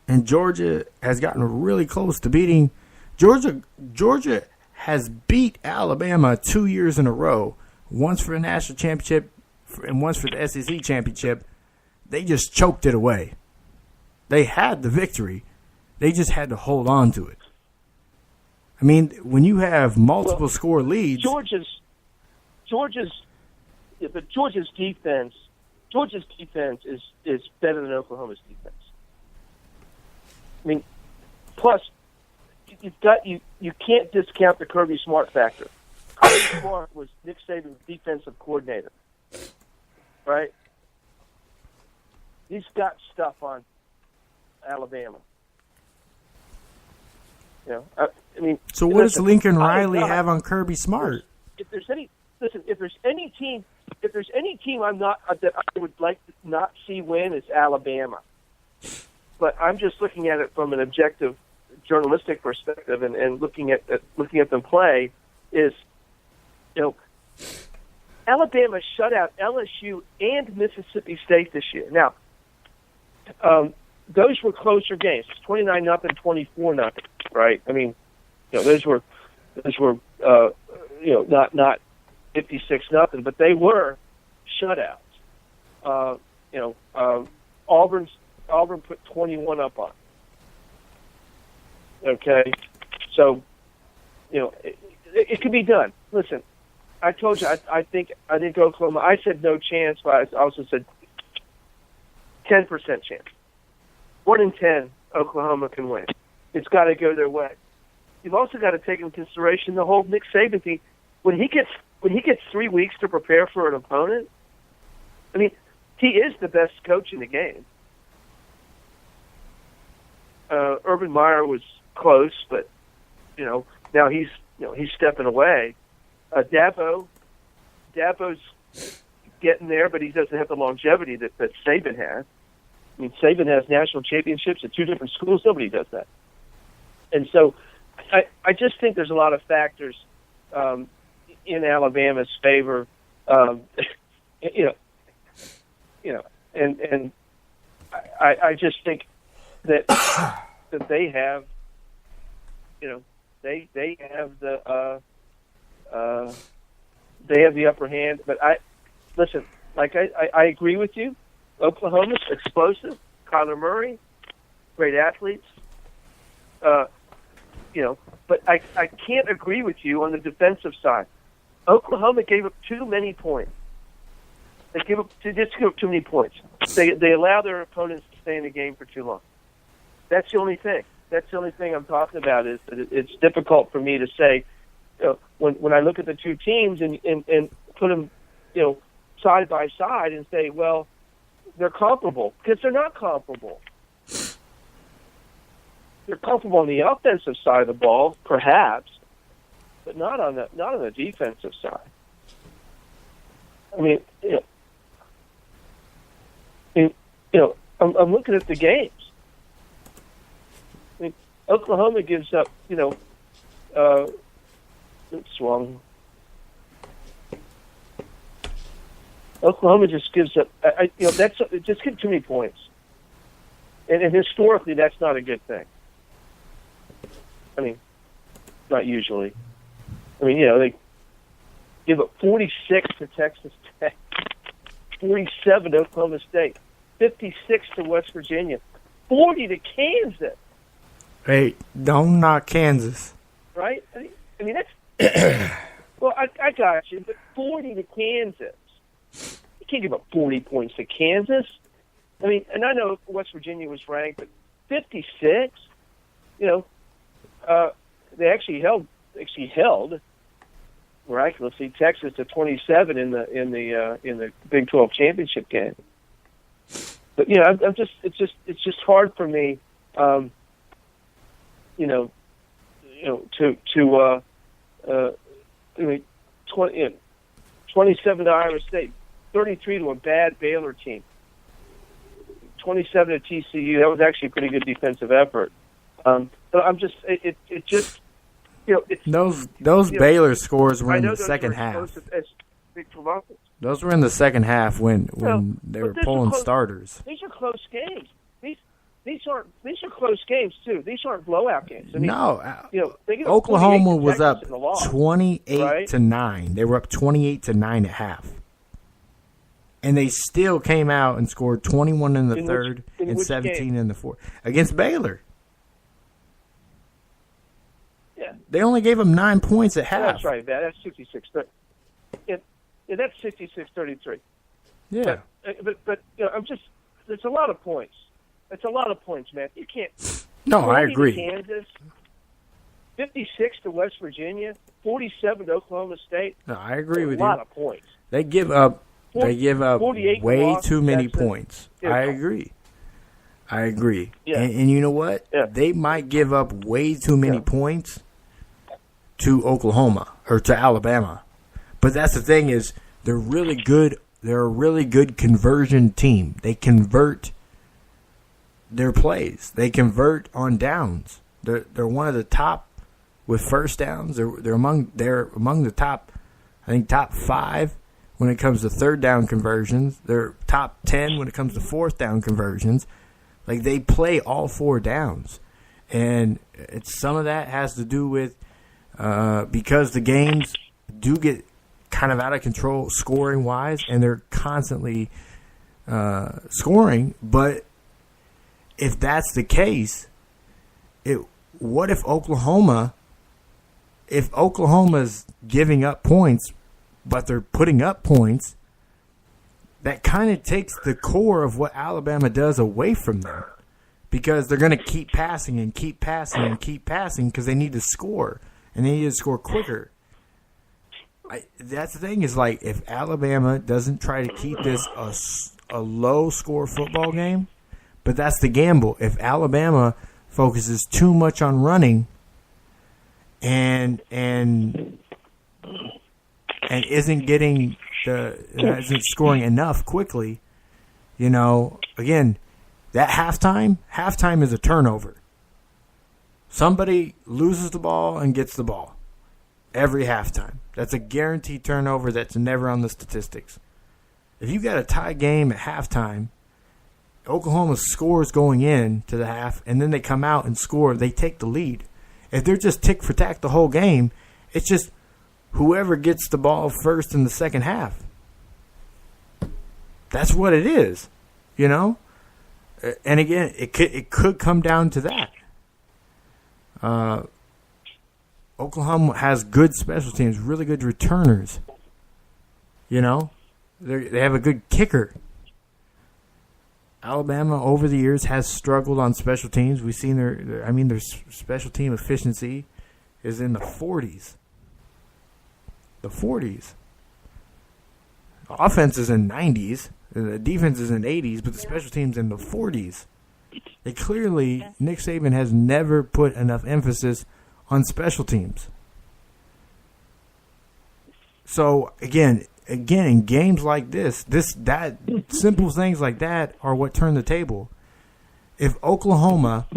and Georgia has gotten really close to beating Georgia. Georgia has beat Alabama 2 years in a row, once for the national championship and once for the SEC championship. They just choked it away. They had the victory. They just had to hold on to it. I mean, when you have multiple score leads, Georgia's defense is better than Oklahoma's defense. I mean, plus you can't discount the Kirby Smart factor. Kirby Smart was Nick Saban's defensive coordinator, right? He's got stuff on Alabama. I mean. So what does Lincoln Riley have on Kirby Smart? If there's any team if there's any team I'm not that I would like to not see win, it's Alabama. But I'm just looking at it from an objective journalistic perspective, and looking at them play is, Alabama shut out LSU and Mississippi State this year. Now, those were closer games, 29-0, 24-0, right? I mean, those were not 56-0, but they were shutouts. Auburn put 21 up on. Okay, so it could be done. Listen, I told you I think Oklahoma. I said no chance, but I also said 10% chance. 1 in 10, Oklahoma can win. It's got to go their way. You've also got to take into consideration the whole Nick Saban thing. When he gets 3 weeks to prepare for an opponent, I mean, he is the best coach in the game. Urban Meyer was close, but now he's stepping away. Dabo's getting there, but he doesn't have the longevity that Saban has. I mean, Saban has national championships at 2 different schools. Nobody does that. And so I just think there's a lot of factors in Alabama's favor. And I just think that they have, they have the upper hand. But listen, like I agree with you. Oklahoma's explosive. Kyler Murray, great athletes. But I can't agree with you on the defensive side. Oklahoma gave up too many points. They just give up too many points. They allow their opponents to stay in the game for too long. That's the only thing. That's the only thing I'm talking about, is that it's difficult for me to say, when I look at the two teams and put them, side by side and say, well, they're comparable, because they're not comparable. They're comparable on the offensive side of the ball, perhaps, but not on the defensive side. I mean, I'm looking at the games. I mean, Oklahoma gives up, swung. Oklahoma just gives up. It just gives too many points, and historically, that's not a good thing. I mean, not usually. I mean, they give up 46 to Texas Tech, 47 to Oklahoma State, 56 to West Virginia, 40 to Kansas. Hey, don't knock Kansas. Right? I mean that's well, I got you, but 40 to Kansas. You can't give up 40 points to Kansas. I mean, and I know West Virginia was ranked, but 56. They actually held miraculously Texas to 27 in the Big 12 championship game. But it's just hard for me, I mean, 27 to Iowa State, 33 to a bad Baylor team, 27 to TCU. That was actually a pretty good defensive effort. But I'm just, it just, it's, those Baylor scores were in the second half. Those were in the second half when they were pulling starters. These are close games. These are close games too. These aren't blowout games. I mean, Oklahoma was up 28 to 9. They were up 28 to 9 at half, and they still came out and scored 21 in the third and 17 in the fourth against Baylor. Yeah, they only gave them 9 points at half. That's right, Matt. That's 66. But that's 66-33. Yeah, but I'm just. There's a lot of points. It's a lot of points, man. You can't. No, I agree. Kansas, 56 to West Virginia, 47 to Oklahoma State. No, I agree with you. A lot of points. They give up. They give up way too many points. I agree. Yeah. And you know what? Yeah. They might give up way too many points to Oklahoma or to Alabama. But that's the thing is, They're really good. They're a really good conversion team. They convert their plays. They convert on downs. They're one of the top with first downs. They're among the top, I think, top 5 when it comes to third down conversions. They're top 10 when it comes to fourth down conversions. Like, they play all 4 downs. And some of that has to do with because the games do get kind of out of control scoring-wise, and they're constantly scoring. But if that's the case, what if Oklahoma's giving up points, but they're putting up points, that kind of takes the core of what Alabama does away from them, because they're going to keep passing and keep passing and keep passing because they need to score, and they need to score quicker. That's the thing, is like, if Alabama doesn't try to keep this a low-score football game, but that's the gamble. If Alabama focuses too much on running and isn't scoring enough quickly, again, that halftime is a turnover. Somebody loses the ball and gets the ball every halftime. That's a guaranteed turnover that's never on the statistics. If you got a tie game at halftime, Oklahoma scores going in to the half, and then they come out and score, they take the lead. If they're just tick for tack the whole game, it's just whoever gets the ball first in the second half. That's what it is, And again, it could come down to that. Oklahoma has good special teams, really good returners. They have a good kicker. Alabama over the years has struggled on special teams. We've seen their special team efficiency is in the 40s. The 40s. Offense is in 90s. The defense is in 80s, but the special teams in the 40s. Nick Saban has never put enough emphasis on special teams. So again, in games like this, simple things like that are what turn the table. If Oklahoma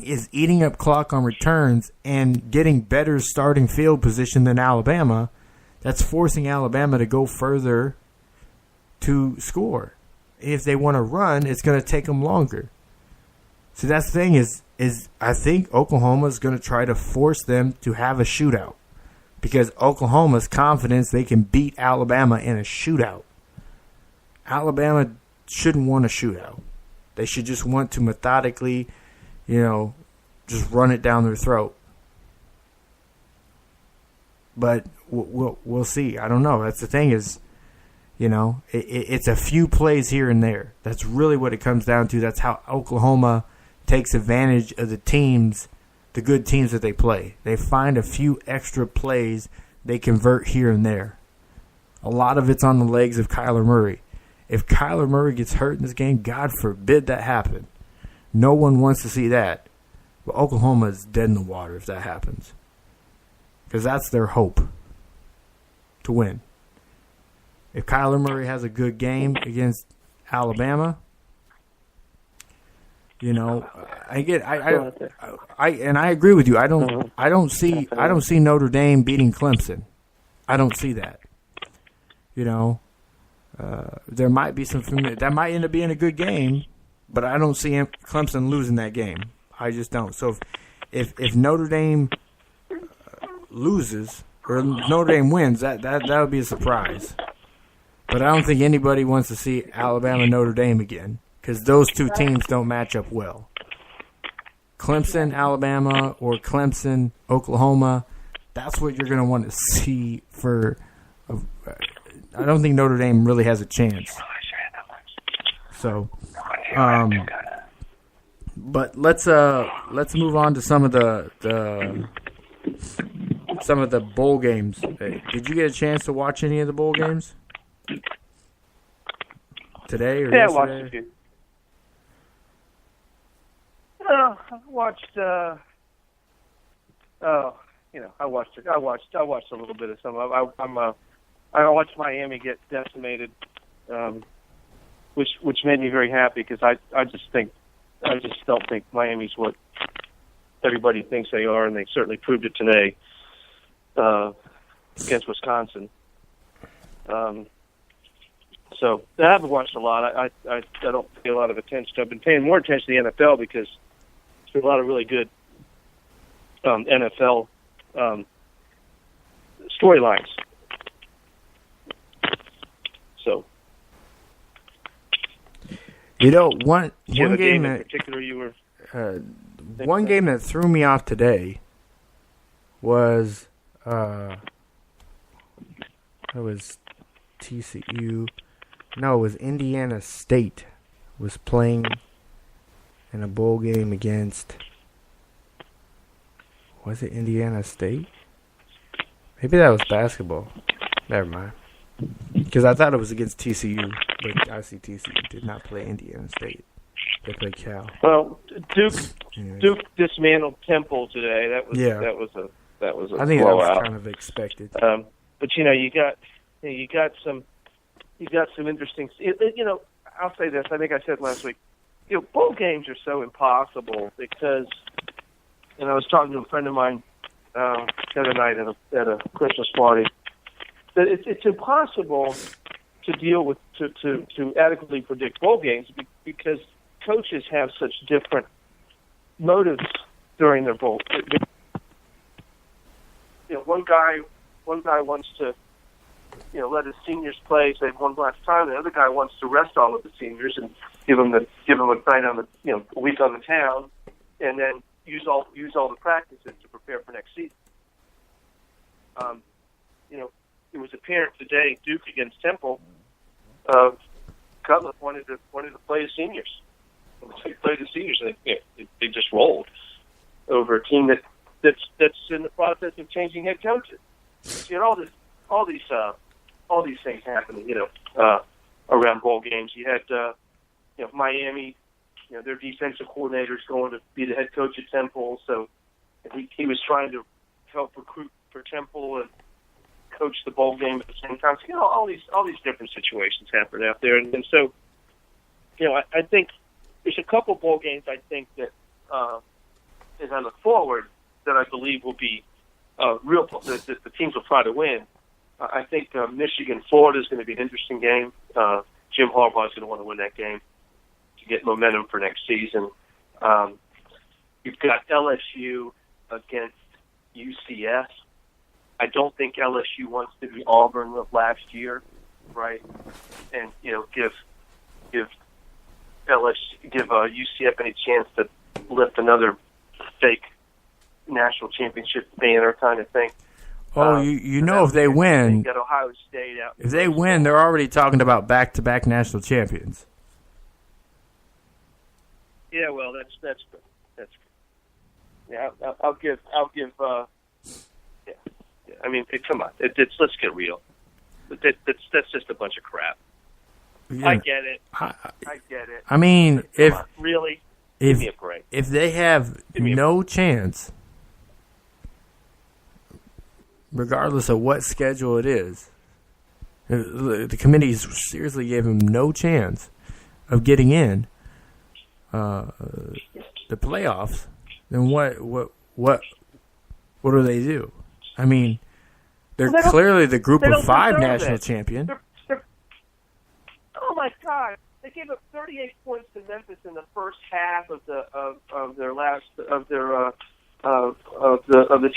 is eating up clock on returns and getting better starting field position than Alabama, that's forcing Alabama to go further to score. If they want to run, it's going to take them longer. So that's the thing is I think Oklahoma is going to try to force them to have a shootout, because Oklahoma's confidence they can beat Alabama in a shootout. Alabama shouldn't want a shootout. They should just want to methodically, just run it down their throat. But we'll see. I don't know. That's the thing is, it's a few plays here and there. That's really what it comes down to. That's how Oklahoma takes advantage of the good teams that they play. They find a few extra plays they convert here and there. A lot of it's on the legs of Kyler Murray. If Kyler Murray gets hurt in this game, God forbid that happen. No one wants to see that. But Oklahoma is dead in the water if that happens, because that's their hope to win. If Kyler Murray has a good game against Alabama, I agree with you. I don't see Notre Dame beating Clemson. I don't see that. There might be that might end up being a good game, but I don't see Clemson losing that game. I just don't. So if Notre Dame loses or Notre Dame wins, that would be a surprise. But I don't think anybody wants to see Alabama Notre Dame again, because those two teams don't match up well. Clemson, Alabama, or Clemson, Oklahoma, that's what you're going to want to see for. I don't think Notre Dame really has a chance. So, but let's move on to some of the bowl games. Did you get a chance to watch any of the bowl games today or yesterday? I watched a few. I watched. I watched a little bit of some. I watched Miami get decimated, which made me very happy because I just don't think Miami's what everybody thinks they are, and they certainly proved it today against Wisconsin. So I haven't watched a lot. I don't pay a lot of attention. I've been paying more attention to the NFL because there's a lot of really good NFL storylines. So, one game in that particular you were one game that threw me off today was it was TCU. No, it was Indiana State was playing in a bowl game against. Was it Indiana State? Maybe that was basketball. Never mind. Because I thought it was against TCU, but I see TCU did not play Indiana State. They played Cal. Well, Duke dismantled Temple today. That was a I think blowout. that was kind of expected. But you got some interesting. I'll say this. I think I said last week. Bowl games are so impossible because. And I was talking to a friend of mine the other night at a Christmas party. That it's impossible to deal with to adequately predict bowl games because coaches have such different motives during their bowl. One guy wants to let his seniors play, say one last time. The other guy wants to rest all of the seniors and give them a night on the a week on the town, and then use all the practices to prepare for next season. It was apparent today, Duke against Temple. Cutler wanted to play the seniors. They played the seniors, and they just rolled over a team that's in the process of changing head coaches. So you had all these things happening, around bowl games. You had Miami. Their defensive coordinator's going to be the head coach at Temple, so he was trying to help recruit for Temple and coach the bowl game at the same time. So, all these different situations happen out there, and so, I think there's a couple bowl games I think that, as I look forward, that I believe will be real. The teams will try to win. I think Michigan Florida is going to be an interesting game. Jim Harbaugh is going to want to win that game to get momentum for next season. You've got LSU against UCF. I don't think LSU wants to be Auburn of last year, right? And give UCF any chance to lift another fake national championship banner kind of thing. Oh, if they win, got Ohio State out. If they win, they're already talking about back-to-back national champions. Yeah, well, that's yeah. I'll give. Yeah. I mean, come on. Let's get real. That's just a bunch of crap. Yeah. I get it. I get it. I mean, really, give me a break. If they have no chance, regardless of what schedule it is, the committee seriously gave him no chance of getting in the playoffs. Then what do they do? I mean, they're clearly the group of 5 national champion. Oh my God! They gave up 38 points to Memphis in the first half of the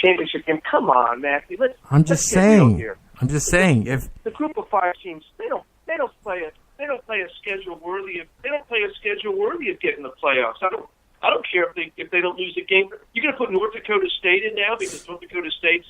championship game. Come on, Matthew. Let's get real here. I'm just saying if the group of 5 teams, they don't play a schedule worthy of getting the playoffs. I don't care if they don't lose a game. You're going to put North Dakota State in now because North Dakota State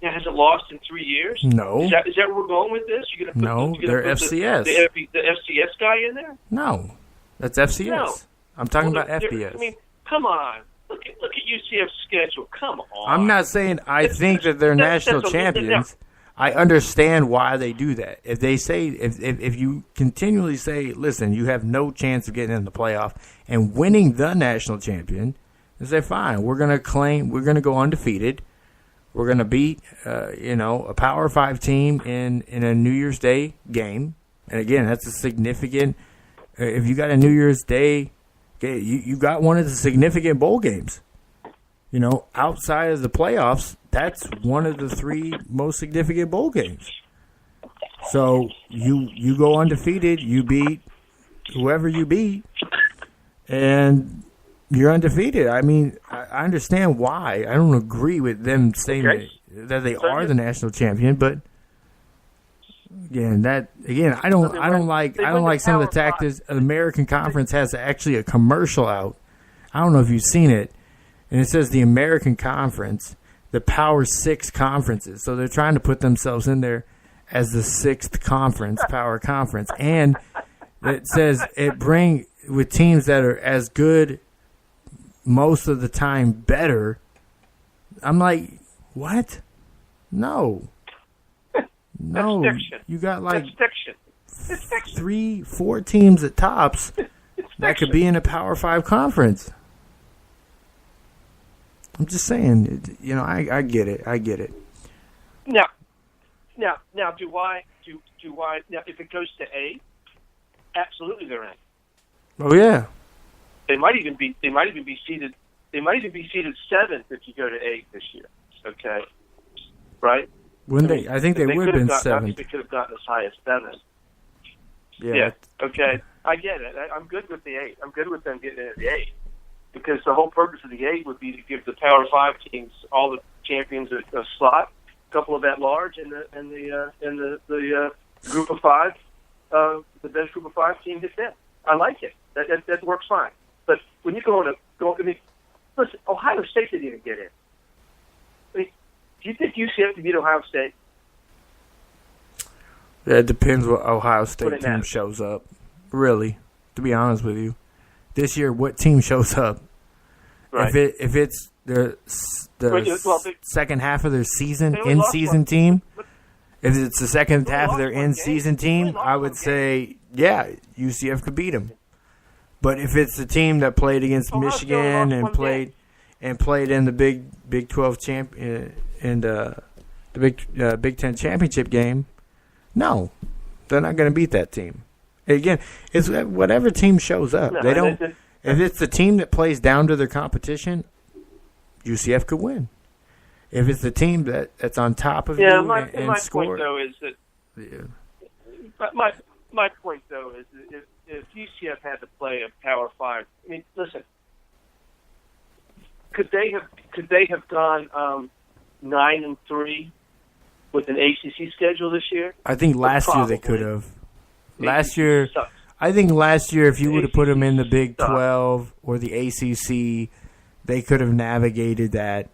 hasn't lost in 3 years. No. Is that where we're going with this? You're going to put they're FCS. The FCS guy in there? No, that's FCS. No. I'm talking about FBS. I mean, come on. Look at UCF's schedule. Come on. I'm not saying I think that they're national champions. I understand why they do that. If they say, if you continually say, listen, you have no chance of getting in the playoff and winning the national champion, they say, fine, we're going to go undefeated. we're going to beat, a Power 5 team in a New Year's Day game. And again, that's a significant. If you got a New Year's Day, you got one of the significant bowl games. Outside of the playoffs, that's one of the 3 most significant bowl games. So you go undefeated, you beat whoever you beat, and you're undefeated. I mean, I understand why. I don't agree with them saying that they are the national champion, but again, I don't like some of the tactics. The American Conference has actually a commercial out. I don't know if you've seen it, and it says the American Conference, the Power 6 conferences. So they're trying to put themselves in there as the 6th conference, Power Conference, and it says it bring with teams that are as good. Most of the time better. I'm like, what? No. No. You got like 3-4 teams at tops that could be in a Power 5 conference. I'm just saying, I get it. I get it. Now, do I, now, if it goes to A, absolutely they're in. Oh, yeah. They might even be seated. They might even be seated 7th if you go to 8 this year. Okay, right? Wouldn't they? I think they would have been 7th. They could have gotten as high as 7th. Yeah. Okay. I get it. I'm good with the 8. I'm good with them getting in at the 8 because the whole purpose of the 8 would be to give the Power 5 teams, all the champions, a slot, a couple of at large, and the group of 5, the best group of 5 team gets in. I like it. That works fine. But when you listen, Ohio State didn't even get in. I mean, do you think UCF can beat Ohio State? Yeah, it depends what Ohio State team shows up. Really, to be honest with you, this year, what team shows up? Right. If it's the second half of their season, in-season team, if it's the second half of their in-season team, I would say, yeah, UCF could beat them. But if it's the team that played against Michigan and played in the Big 12 and the Big 10 championship game, no, they're not going to beat that team. Again, it's whatever team shows up. They don't. If it's the team that plays down to their competition, UCF could win. If it's the team that's on top of you and score. Point though is that my point though is that if UCF had to play a Power 5, I mean, listen, could they have gone 9-3 with an ACC schedule this year? I think last year they could have. Last year, if you would have put them in the Big 12 or the ACC, they could have navigated that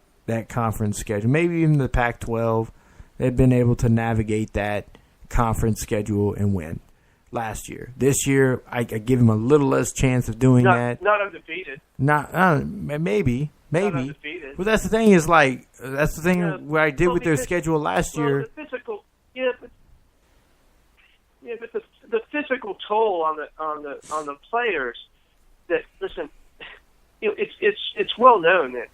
conference schedule. Maybe even the Pac-12, they've been able to navigate that conference schedule and win. Last year. This year, I give him a little less chance of doing that. Not undefeated. Maybe. Not undefeated. Well, that's the thing what I did with their schedule last year. The physical, but the physical toll on the players. That listen, it's well known that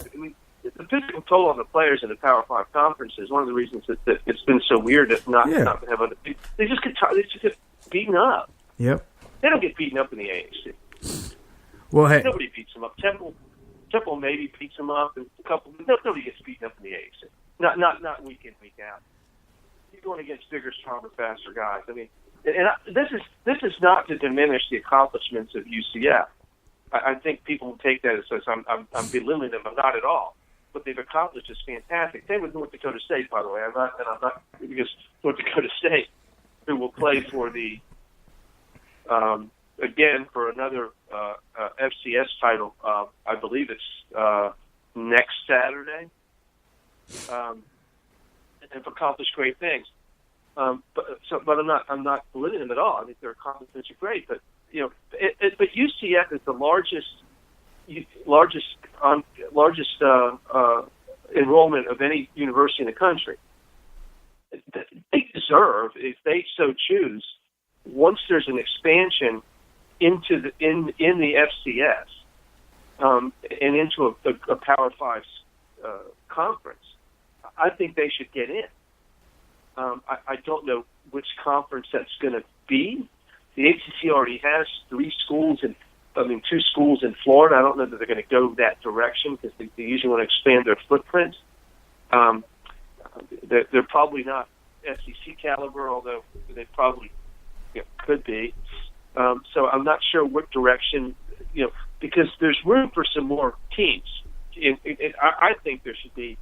the physical toll on the players in the Power 5 conference is one of the reasons that it's been so weird to not have undefeated. They just get beaten up. Yep. They don't get beaten up in the AAC. Well, hey, nobody beats them up. Temple maybe beats them up, and a couple. Nobody gets beaten up in the AAC. Not week in, week out. You're going against bigger, stronger, faster guys. I mean, this is not to diminish the accomplishments of UCF. I think people take that as I'm belittling them. I'm not at all. What they've accomplished is fantastic. Same with North Dakota State, by the way. I'm not because North Dakota State, who will play for the again for another FCS title. I believe it's next Saturday, and have accomplished great things. But I'm not belittling them at all. I think their accomplishments are great. But but UCF is the largest enrollment of any university in the country. They deserve, if they so choose, once there's an expansion into the FCS and into a Power 5 conference, I think they should get in. I don't know which conference that's going to be. The ACC already has two schools in Florida. I don't know that they're going to go that direction because they usually want to expand their footprint. They're probably not SEC caliber, although they probably could be. So I'm not sure what direction, because there's room for some more teams. I think there should be,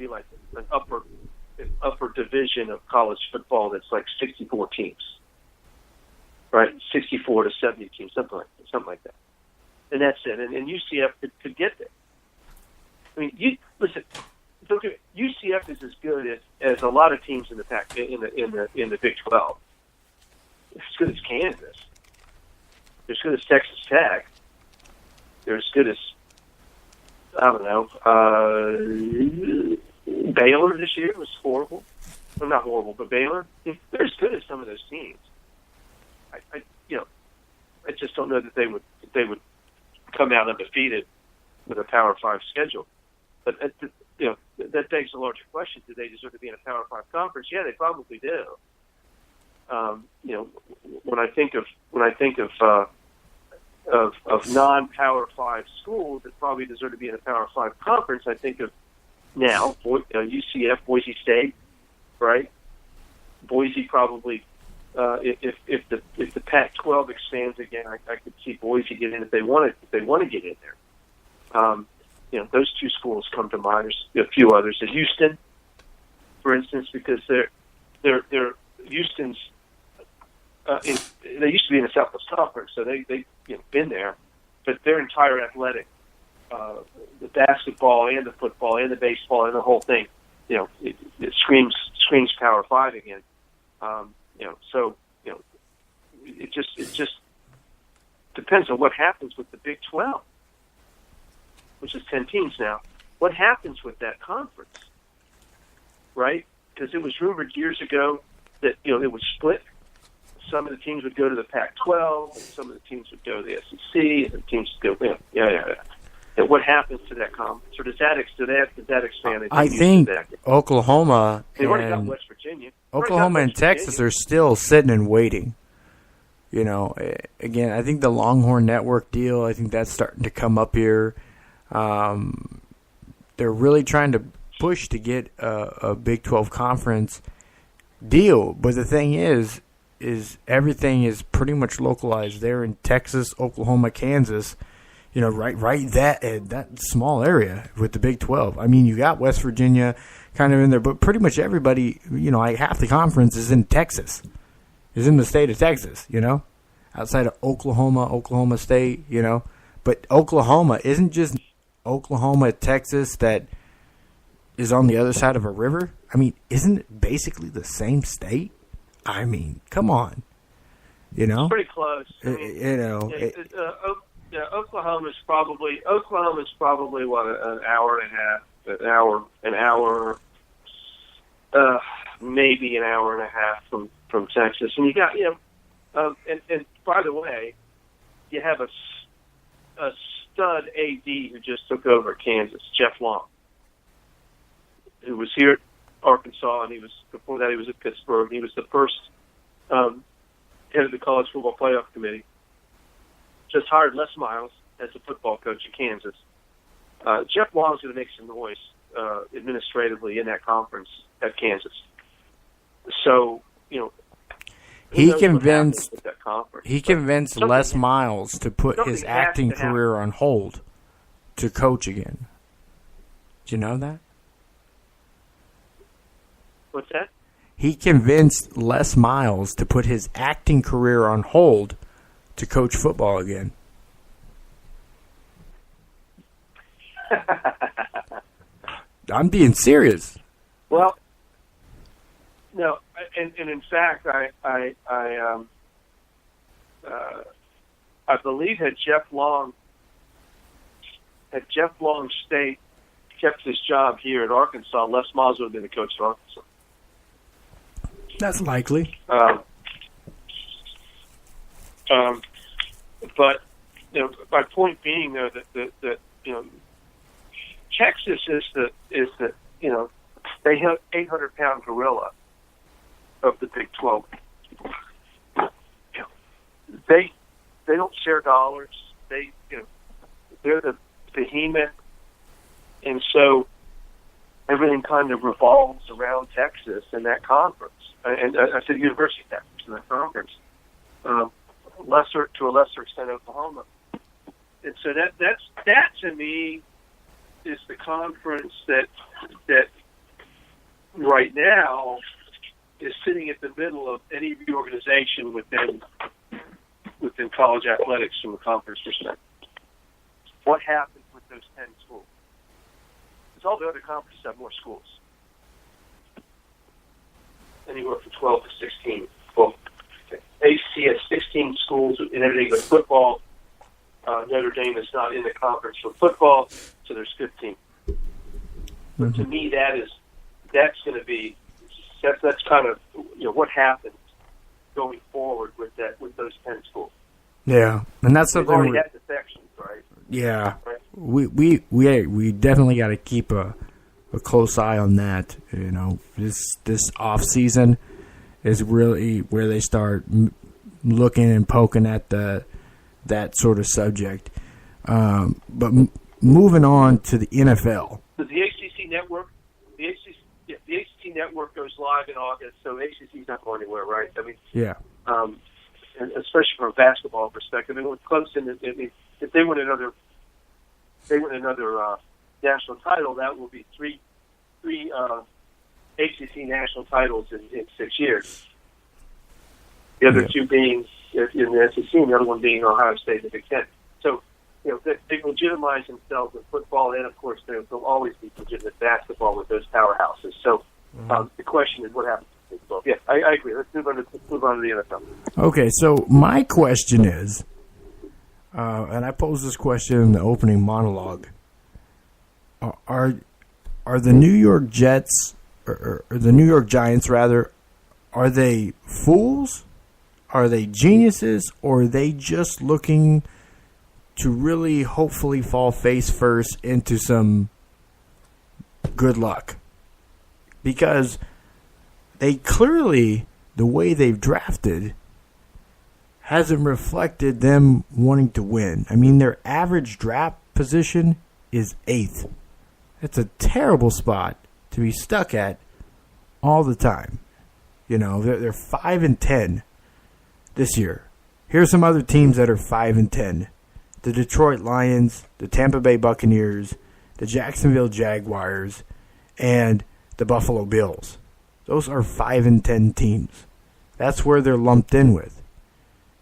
like an upper division of college football that's like 64 teams, right? 64 to 70 teams, something like that. And that's it. And UCF could get there. I mean, listen. UCF is as good as a lot of teams in the Pac in the Big 12. They're as good as Kansas. They're as good as Texas Tech. They're as good as Baylor this year was horrible. Well, not horrible, but Baylor. They're as good as some of those teams. I just don't know that they would come out undefeated with a Power 5 schedule. But that begs a larger question: do they deserve to be in a Power 5 conference? Yeah, they probably do. When I think of non-Power 5 schools that probably deserve to be in a Power 5 conference, I think of now UCF, Boise State, right? Boise probably. If the Pac-12 expands again, I could see Boise get in if they want to get in there. Those two schools come to mind. There's a few others. At Houston, for instance, because they're Houston's. They used to be in the Southwest Conference, so they been there, but their entire athletic, the basketball and the football and the baseball and the whole thing, it screams Power 5 again. It just depends on what happens with the Big 12, which is 10 teams now. What happens with that conference, right? Because it was rumored years ago that it would split. Some of the teams would go to the Pac-12, and some of the teams would go to the SEC, and the teams would go. And what happens to that conference, or does that expand? I think Oklahoma they've already got West Virginia. Oklahoma and Texas are still sitting and waiting. Again, I think the Longhorn Network deal, I think that's starting to come up here. They're really trying to push to get a Big 12 conference deal. But the thing is everything is pretty much localized there in Texas, Oklahoma, Kansas. Right that small area with the Big 12. I mean, you got West Virginia kind of in there, but pretty much everybody, half the conference is in Texas, is in the state of Texas, outside of Oklahoma State, But Oklahoma isn't just Oklahoma, Texas that is on the other side of a river. I mean, isn't it basically the same state? I mean, come on, It's pretty close. I mean, Oklahoma's probably what, an hour and a half, maybe an hour and a half from Texas. And you got and by the way, you have a stud AD who just took over at Kansas, Jeff Long, who was here at Arkansas, and before that he was at Pittsburgh. He was the first head of the College Football Playoff Committee. Just hired Les Miles as a football coach at Kansas. Jeff Long's going to make some noise administratively in that conference at Kansas. So, he convinced Les Miles to put his acting career on hold to coach again. Did you know that? What's that? He convinced Les Miles to put his acting career on hold to coach football again. I'm being serious. Well, no, and in fact, I believe had Jeff Long State kept his job here at Arkansas, Les Miles would have been the coach at Arkansas. That's likely. But my point being, though, that Texas is the they have 800-pound gorilla of the Big 12. They don't share dollars. They're the behemoth, and so everything kind of revolves around Texas and that conference. And I said University of Texas and that conference. To a lesser extent, Oklahoma. And so that to me is the conference that right now is sitting at the middle of any reorganization within college athletics from a conference perspective. What happens with those 10 schools? Because all the other conferences have more schools. Anywhere from 12 to 16. Well, ACC has 16 schools in everything but football. Notre Dame is not in the conference for football, so there's 15. But to me, that's going to be that's kind of what happens going forward with those 10 schools. Yeah, and that's something. We've already had defections, right? Yeah, right? We definitely got to keep a close eye on that. This off season is really where they start looking and poking at that sort of subject. But moving on to the NFL. The ACC network, the ACC network goes live in August, so ACC's not going anywhere, right? I mean, yeah. And especially from a basketball perspective, with Clemson, if they win another national title, that will be three ACC national titles in 6 years. The other two being in the SEC, and the other one being Ohio State and the Big Ten. So, they legitimize themselves in football, and of course, there'll always be legitimate basketball with those powerhouses. So, the question is, what happens to the Big 12? Yeah, I agree. Let's move on to the NFL. Okay, so my question is, and I posed this question in the opening monologue: Are the New York Jets or the New York Giants rather? Are they fools? Are they geniuses, or are they just looking to really hopefully fall face first into some good luck? Because they clearly, the way they've drafted, hasn't reflected them wanting to win. I mean, their average draft position is 8th. That's a terrible spot to be stuck at all the time. They're 5-10 this year. Here's some other teams that are 5-10. The Detroit Lions, the Tampa Bay Buccaneers, the Jacksonville Jaguars, and the Buffalo Bills. Those are 5-10 teams. That's where they're lumped in with.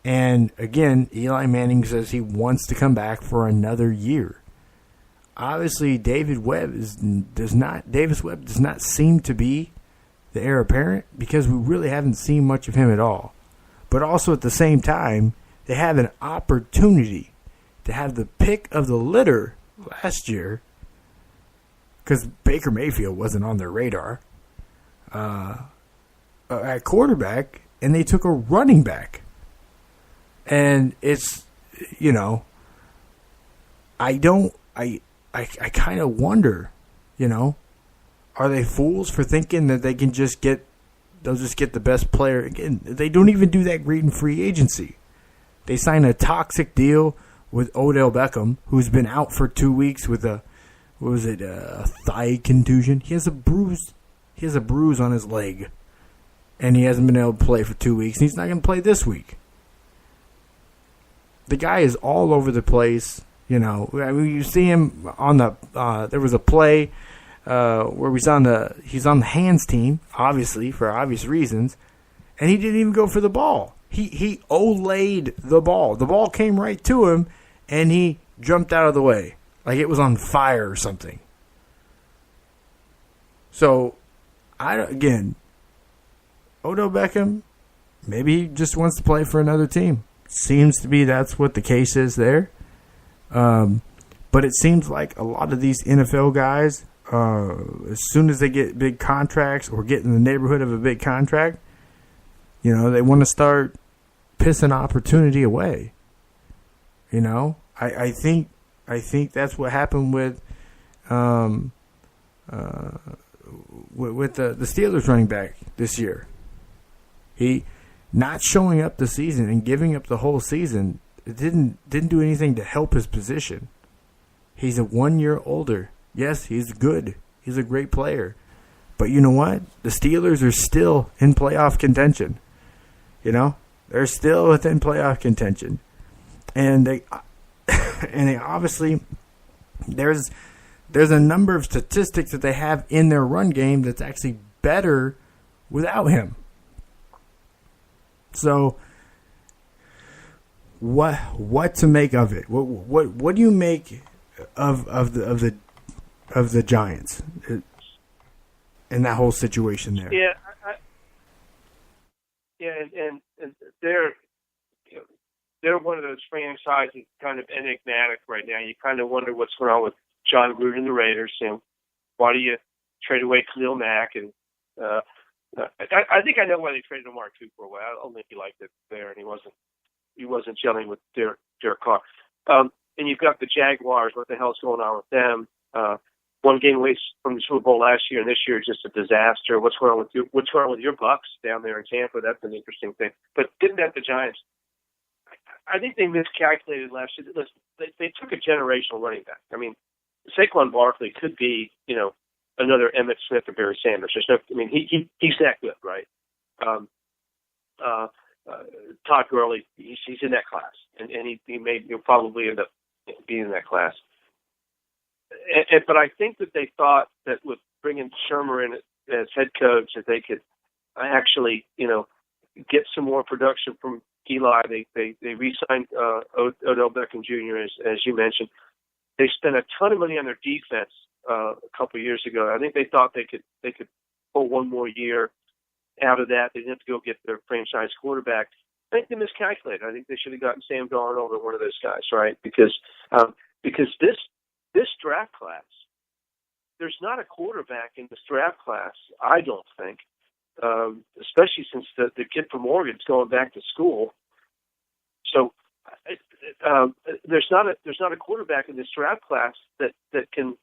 And again, Eli Manning says he wants to come back for another year. Obviously, Davis Webb does not seem to be the heir apparent because we really haven't seen much of him at all. But also at the same time, they have an opportunity to have the pick of the litter last year because Baker Mayfield wasn't on their radar at quarterback, and they took a running back. And it's, I kind of wonder, are they fools for thinking that they'll just get the best player? Again, they don't even do that great in free agency. They signed a toxic deal with Odell Beckham, who's been out for 2 weeks with a thigh contusion. He has a bruise on his leg, and he hasn't been able to play for 2 weeks, and he's not going to play this week. The guy is all over the place. I mean, you see him on the. There was a play where he's on the hands team, obviously for obvious reasons, and he didn't even go for the ball. He olayed the ball. The ball came right to him, and he jumped out of the way like it was on fire or something. So, Odell Beckham, maybe he just wants to play for another team. Seems to be that's what the case is there. But it seems like a lot of these NFL guys, as soon as they get big contracts or get in the neighborhood of a big contract, they want to start pissing opportunity away. I think that's what happened with with the Steelers running back this year. He not showing up the season and giving up the whole season, it didn't do anything to help his position. He's a 1 year older. Yes, he's good. He's a great player. But you know what? The Steelers are still in playoff contention. You know? They're still within playoff contention. And they obviously there's a number of statistics that they have in their run game that's actually better without him. So what to make of it? What do you make of the Giants in that whole situation there? Yeah, and they're one of those franchises kind of enigmatic right now. You kind of wonder what's going on with John Gruden and the Raiders. Why do you trade away Khalil Mack? And I think I know why they traded Amari Cooper away. I don't think he liked it there, and he wasn't gelling with Derek Carr. And you've got the Jaguars. What the hell's going on with them? One game away from the Super Bowl last year, and this year is just a disaster. What's going on with your Bucks down there in Tampa? That's an interesting thing. But getting at the Giants, I think they miscalculated last year. Listen, they took a generational running back. I mean, Saquon Barkley could be, another Emmitt Smith or Barry Sanders. He's that good, right? Todd Gurley, he's in that class, and he may probably end up being in that class. But I think that they thought that with bringing Shermer in as head coach, that they could actually, get some more production from Eli. They re-signed Odell Beckham Jr. as you mentioned. They spent a ton of money on their defense a couple of years ago. I think they thought they could pull one more year out of that. They didn't have to go get their franchise quarterback. I think they miscalculated. I think they should have gotten Sam Darnold or one of those guys, right? Because this draft class, there's not a quarterback in this draft class, I don't think, especially since the kid from Oregon's going back to school. So there's not a quarterback in this draft class that can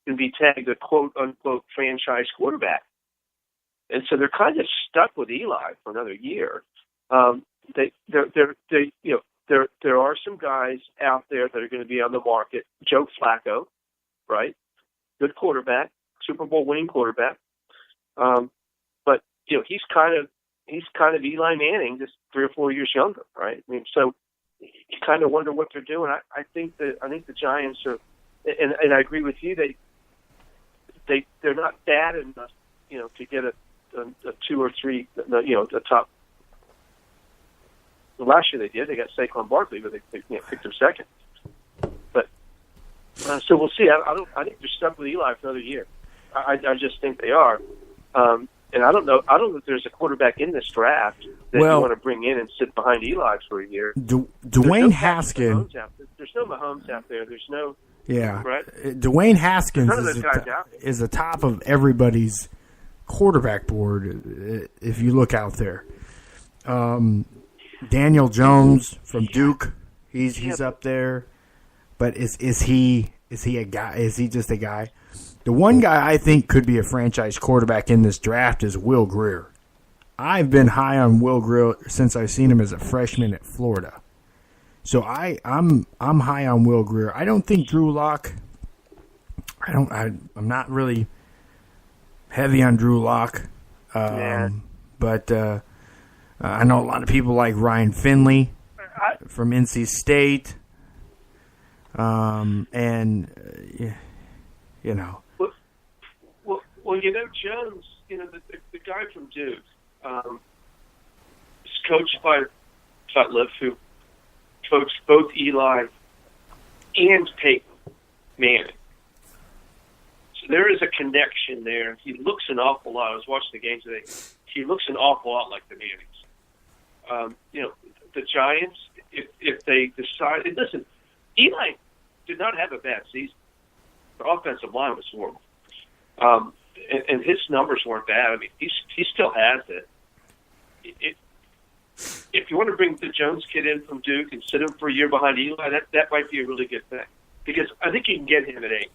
be tagged a quote unquote franchise quarterback, and so they're kind of stuck with Eli for another year. There are some guys out there that are going to be on the market. Joe Flacco, right? Good quarterback, Super Bowl winning quarterback. But he's kind of Eli Manning, just 3 or 4 years younger, right? I mean, so you kind of wonder what they're doing. I think the Giants are, and I agree with you. They're not bad enough, to get a 2 or 3, the top. Last year they did. They got Saquon Barkley, but they picked him second. But so we'll see. I think they're stuck with Eli for another year. I just think they are. And I don't know if there's a quarterback in this draft that you want to bring in and sit behind Eli for a year. Dwayne Haskins. There's no Mahomes out there. There's no. Yeah. Right? Dwayne Haskins is the top of everybody's quarterback board if you look out there. Daniel Jones from Duke, he's up there. But is he a guy? Is he just a guy? The one guy I think could be a franchise quarterback in this draft is Will Grier. I've been high on Will Grier since I've seen him as a freshman at Florida. So I'm high on Will Grier. I don't think Drew Lock. I'm not really heavy on Drew Lock. But I know a lot of people like Ryan Finley from NC State. Well, Jones, the guy from Duke, is coached by Cutliff, who coached both Eli and Peyton Manning. So there is a connection there. He looks an awful lot. I was watching the game today. He looks an awful lot like the Mannings. The Giants, if they decide, listen, Eli did not have a bad season. The offensive line was horrible. And his numbers weren't bad. I mean, he still has it. If you want to bring the Jones kid in from Duke and sit him for a year behind Eli, that might be a really good thing. Because I think you can get him at 8.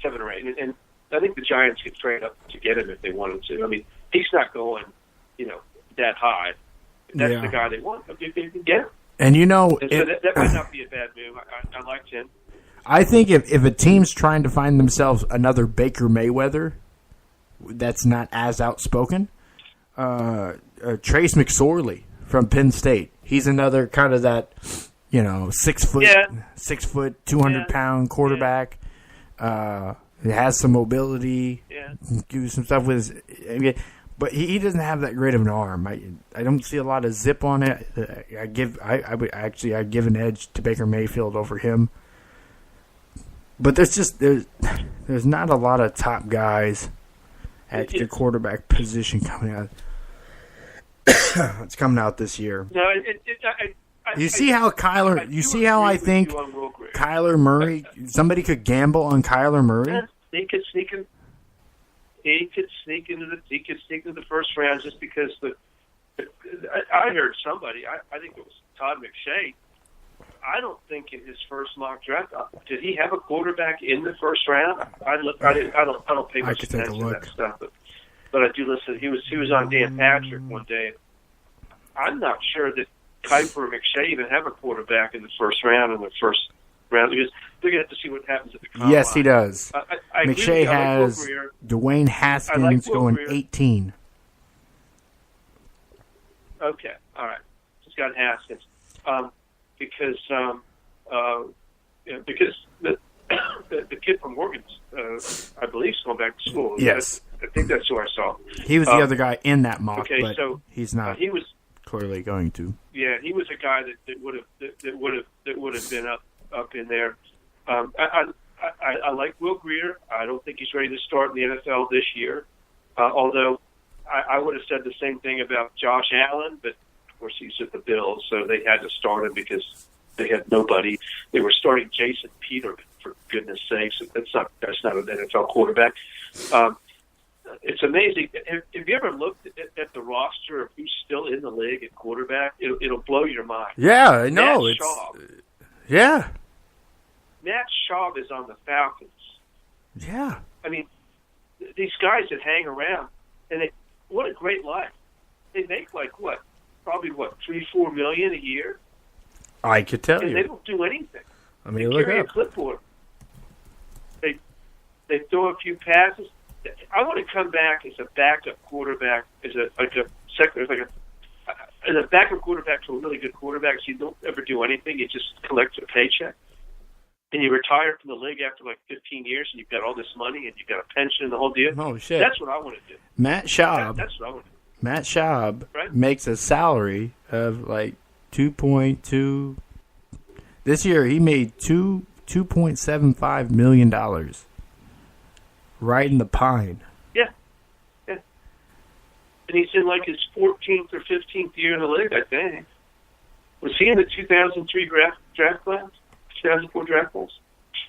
7 or 8, and I think the Giants could trade up to get him if they wanted to. I mean, he's not going, that high. If that's the guy they want. They can get him. And so that might not be a bad move. I liked him. I think if a team's trying to find themselves another Baker Mayweather that's not as outspoken, Trace McSorley from Penn State. He's another kind of that, 6 foot, 200-pound quarterback. He has some mobility. Yeah. Do some stuff with his. But he doesn't have that great of an arm. I don't see a lot of zip on it. I'd give an edge to Baker Mayfield over him. But there's not a lot of top guys at the quarterback position coming out. It's coming out this year. No, you see how Kyler? You see how I think Kyler Murray? Somebody could gamble on Kyler Murray. Yeah, he could sneak in. He could sneak into the first round just because I heard somebody. I think it was Todd McShay. I don't think in his first mock draft did he have a quarterback in the first round. I don't pay much attention to that stuff, but I do listen. He was on Dan Patrick one day. I'm not sure that Kuiper or McShay even have a quarterback in the first round because they're going to have to see what happens at the combine. Yes, he does. McShay has like Dwayne Haskins going 18. Okay, all right. He's got Haskins because the kid from Oregon, I believe, is going back to school. Yes, I think that's who I saw. He was the other guy in that mock, but so he's not. He was clearly going to. Yeah, he was a guy that would have been up in there. I like Will Grier. I don't think he's ready to start in the NFL this year. Although I would have said the same thing about Josh Allen, but of course he's at the Bills, so they had to start him because they had nobody. They were starting Jason Peterman, for goodness sakes. That's not an NFL quarterback. It's amazing. Have you ever looked at the roster of who's still in the league at quarterback? It'll blow your mind. Yeah, I know. Yeah. Matt Schaub is on the Falcons. Yeah. I mean, these guys that hang around, and what a great life. They make probably $3-4 million a year. I could tell and you. They don't do anything. I mean, they look carry up. a clipboard. They throw a few passes. I want to come back as a backup quarterback, as a backup quarterback to a really good quarterback. So you don't ever do anything. You just collect a paycheck, and you retire from the league after 15 years, and you've got all this money, and you've got a pension, and the whole deal. Oh shit! That's what I want to do. Matt Schaub. That's what I want to do. Matt Schaub right? makes a salary of 2.2. This year he made $2.75 million. Right in the pine. Yeah. And he's in his 14th or 15th year in the league, I think. Was he in the 2003 draft class? 2004 draft class?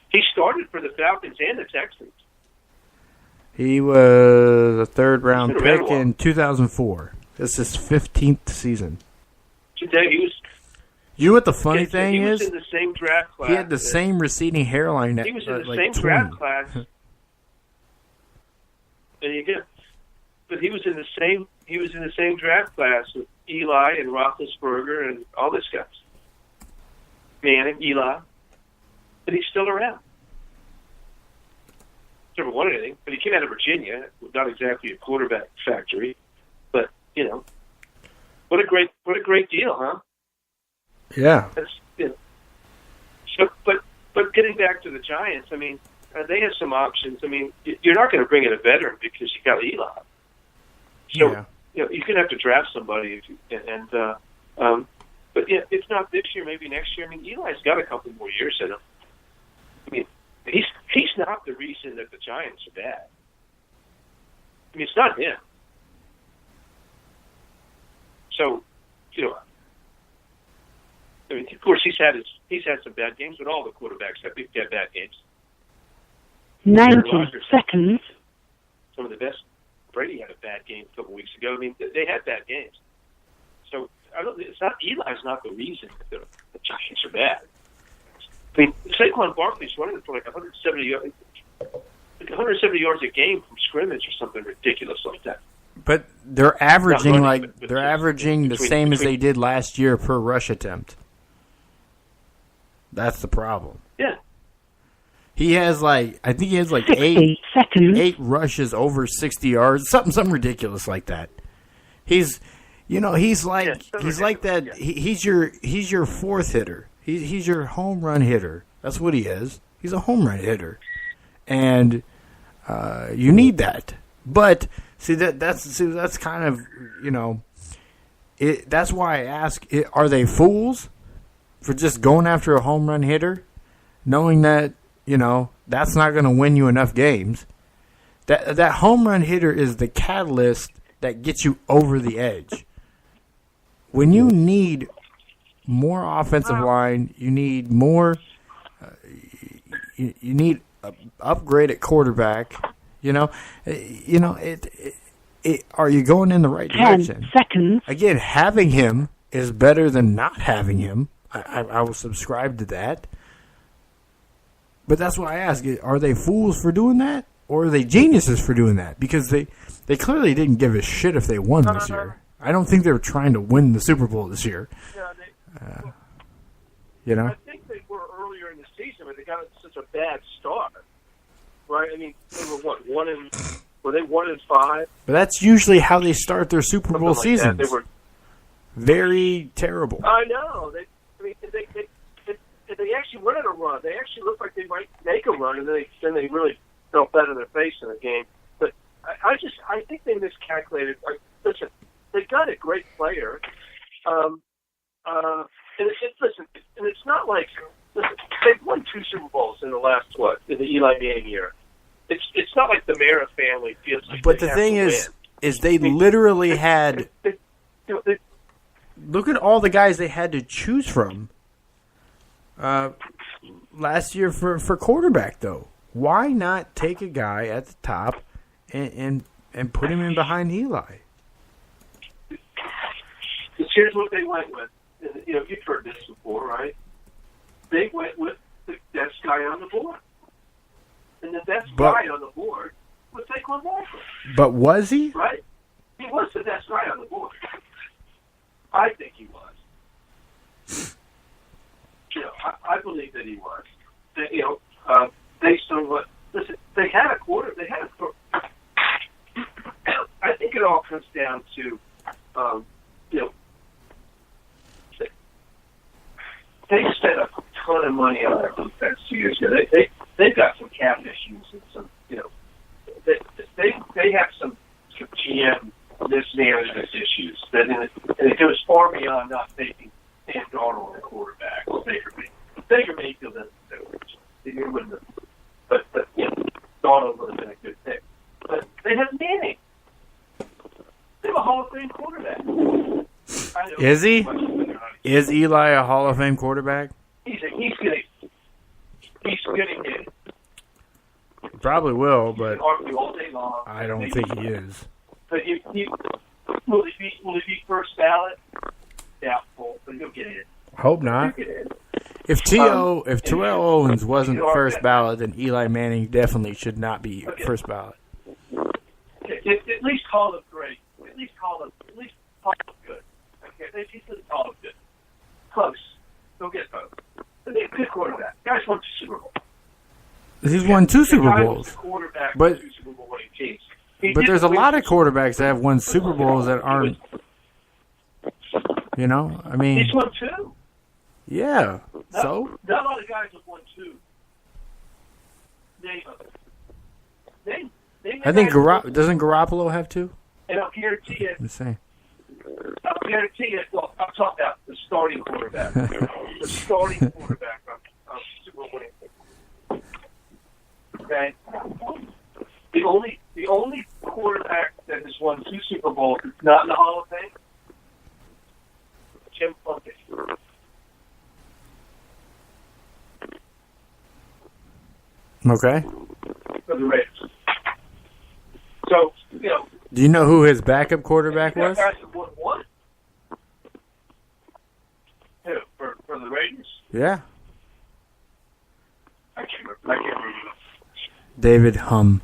He started for the Falcons and the Texans. He was a third-round pick in 2004. This is his 15th season. Today he was. You know what the funny thing he is? was in the same draft class. He had the same receding hairline. He was in the same draft class. And you get, but he was in the same draft class with Eli and Roethlisberger and all this guys. Manning, Eli, but he's still around. Never won anything, but he came out of Virginia, not exactly a quarterback factory, but what a great deal, huh? Yeah. So, but getting back to the Giants, I mean. They have some options. I mean, you're not going to bring in a veteran because you got Eli. So, you're going to have to draft somebody. But if not this year, maybe next year. I mean, Eli's got a couple more years in him. I mean, he's not the reason that the Giants are bad. I mean, it's not him. So, I mean, of course, he's had some bad games, but all the quarterbacks have bad games. 90 seconds. Some of the best. Brady had a bad game a couple weeks ago. I mean, they had bad games. So Eli's not the reason that the Giants are bad. I mean, Saquon Barkley's running for 170 yards. 170 yards a game from scrimmage or something ridiculous like that. But they're averaging Not running, the same as they did last year per rush attempt. That's the problem. Yeah. He has I think he has 60 seconds. 8 rushes over 60 yards, something ridiculous like that. He's like that. Yeah. He's your fourth hitter. He's your home run hitter. That's what he is. He's a home run hitter, and you need that. But that's kind of that's why I ask: are they fools for just going after a home run hitter, knowing that that's not going to win you enough games? That home run hitter is the catalyst that gets you over the edge. When you need more offensive line, you need more. You need an upgrade at quarterback. Are you going in the right 10 direction? seconds. Again, having him is better than not having him. I will subscribe to that. But that's why I ask: are they fools for doing that, or are they geniuses for doing that? Because they clearly didn't give a shit if they won this year. I don't think they were trying to win the Super Bowl this year. Yeah, I think they were earlier in the season, but they got such a bad start, right? I mean, they were were they 1-5? But that's usually how they start their Super Bowl Something like seasons. that. They were very terrible. I know. They actually went on a run. They actually looked like they might make a run, and then they really fell flat on their face in the game. But I think they miscalculated. Listen, they got a great player. And it's not like they've won 2 Super Bowls in the last in the Eli Manning year. It's not like the Mara family feels like. But the thing is they literally had. Look at all the guys they had to choose from. Last year for quarterback though, why not take a guy at the top and put him in behind Eli? Here's what they went with. You've heard this before, right? They went with the best guy on the board. And the best guy on the board was Saquon Barkley. But was he? Right? He was the best guy on the board. I think he was. I believe that he was. Based on what... Listen, they had a quarter. I think it all comes down to, they spent a ton of money on their defense 2 years ago. They've got some cap issues and some, they have some GM mismanagement issues. And it goes far beyond not taking Sam Darnold the quarterback or Baker Mayfield. Baker Mayfield doesn't do it. But Darnold would have been a good pick. But they have Manning. They have a Hall of Fame quarterback. Is he? Is Eli a Hall of Fame quarterback? He's getting it. Probably will, but Argue all day long. I don't think he is. But will he be first ballot? Doubtful, but he'll get in. Hope not. If Terrell Owens wasn't first ballot, then Eli Manning definitely should not be first ballot. At least call him great. At least call him good. Okay, at least call him good. Close. Don't get close. They're a good quarterback. Guys won 2 Super Bowls. He's won 2 Super Bowls. But there's a lot of quarterbacks that have won Super Bowls that aren't. I mean. He's won 2. Yeah. So. Not a lot of guys have won 2. Name I think doesn't Garoppolo have 2? And I'll guarantee you. The same. I'll guarantee you. Well, I'm talking about the starting quarterback. The starting quarterback on Super Bowl winning team. Okay. The only quarterback that has won 2 Super Bowls that's not in the Hall of Fame, Jim Plunkett. Okay. For the Raiders. So, do you know who his backup quarterback was? Guys that won what? Who? For the Raiders? Yeah. I can't remember. David Hum.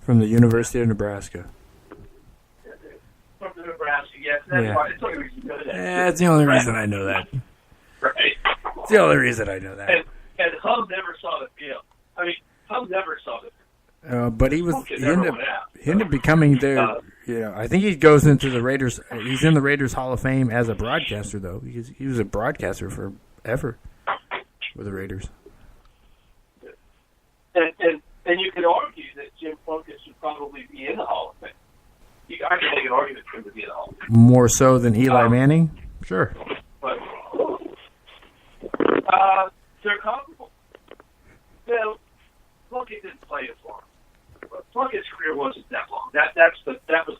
From the University of Nebraska. From Nebraska, yes. That's why. It's the only reason you know that. Yeah, it's the only reason I know that. Right. It's the only reason I know that. And Hum never saw the field. I mean, Hum never saw the field. But he ended up becoming their. I think he goes into the Raiders. He's in the Raiders Hall of Fame as a broadcaster, though. He was a broadcaster forever with the Raiders. And you could argue that Jim Plunkett should probably be in the Hall of Fame. I can make an argument for him to be in the Hall of Fame. More so than Eli Manning? Sure. But they're comparable. Well, Plunkett didn't play as long. Plunkett's career wasn't that long. That was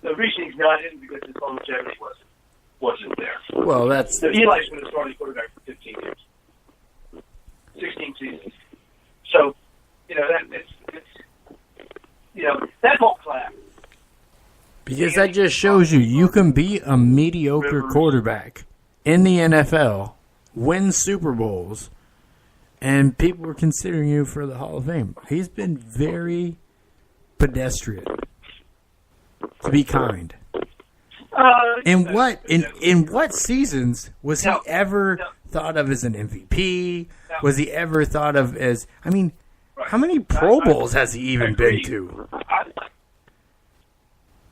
the reason he's not in, because his longevity wasn't there. Well, that's so Eli's been a starting quarterback for 15 years, 16 seasons. So that whole class. Because that just shows you can be a mediocre quarterback in the NFL, win Super Bowls, and people are considering you for the Hall of Fame. He's been very pedestrian, to be kind. In what seasons was he ever thought of as an MVP? Was he ever thought of as? I mean, how many Pro Bowls has he even been to?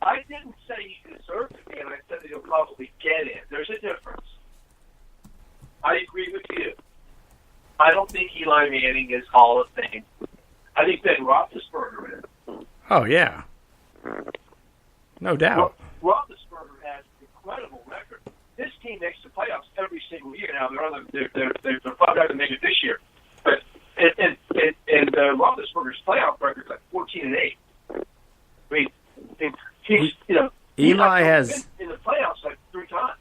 I didn't say he deserved to be, and I said that he'll probably get in. There's a difference. I agree with you. I don't think Eli Manning is Hall of Fame. I think Ben Roethlisberger is. Oh, yeah. No doubt. Roethlisberger has an incredible record. This team makes the playoffs every single year. Now, they're probably not going to make it this year. But and Roethlisberger's playoff record is like 14-8. I mean, Eli has been in the playoffs like 3 times.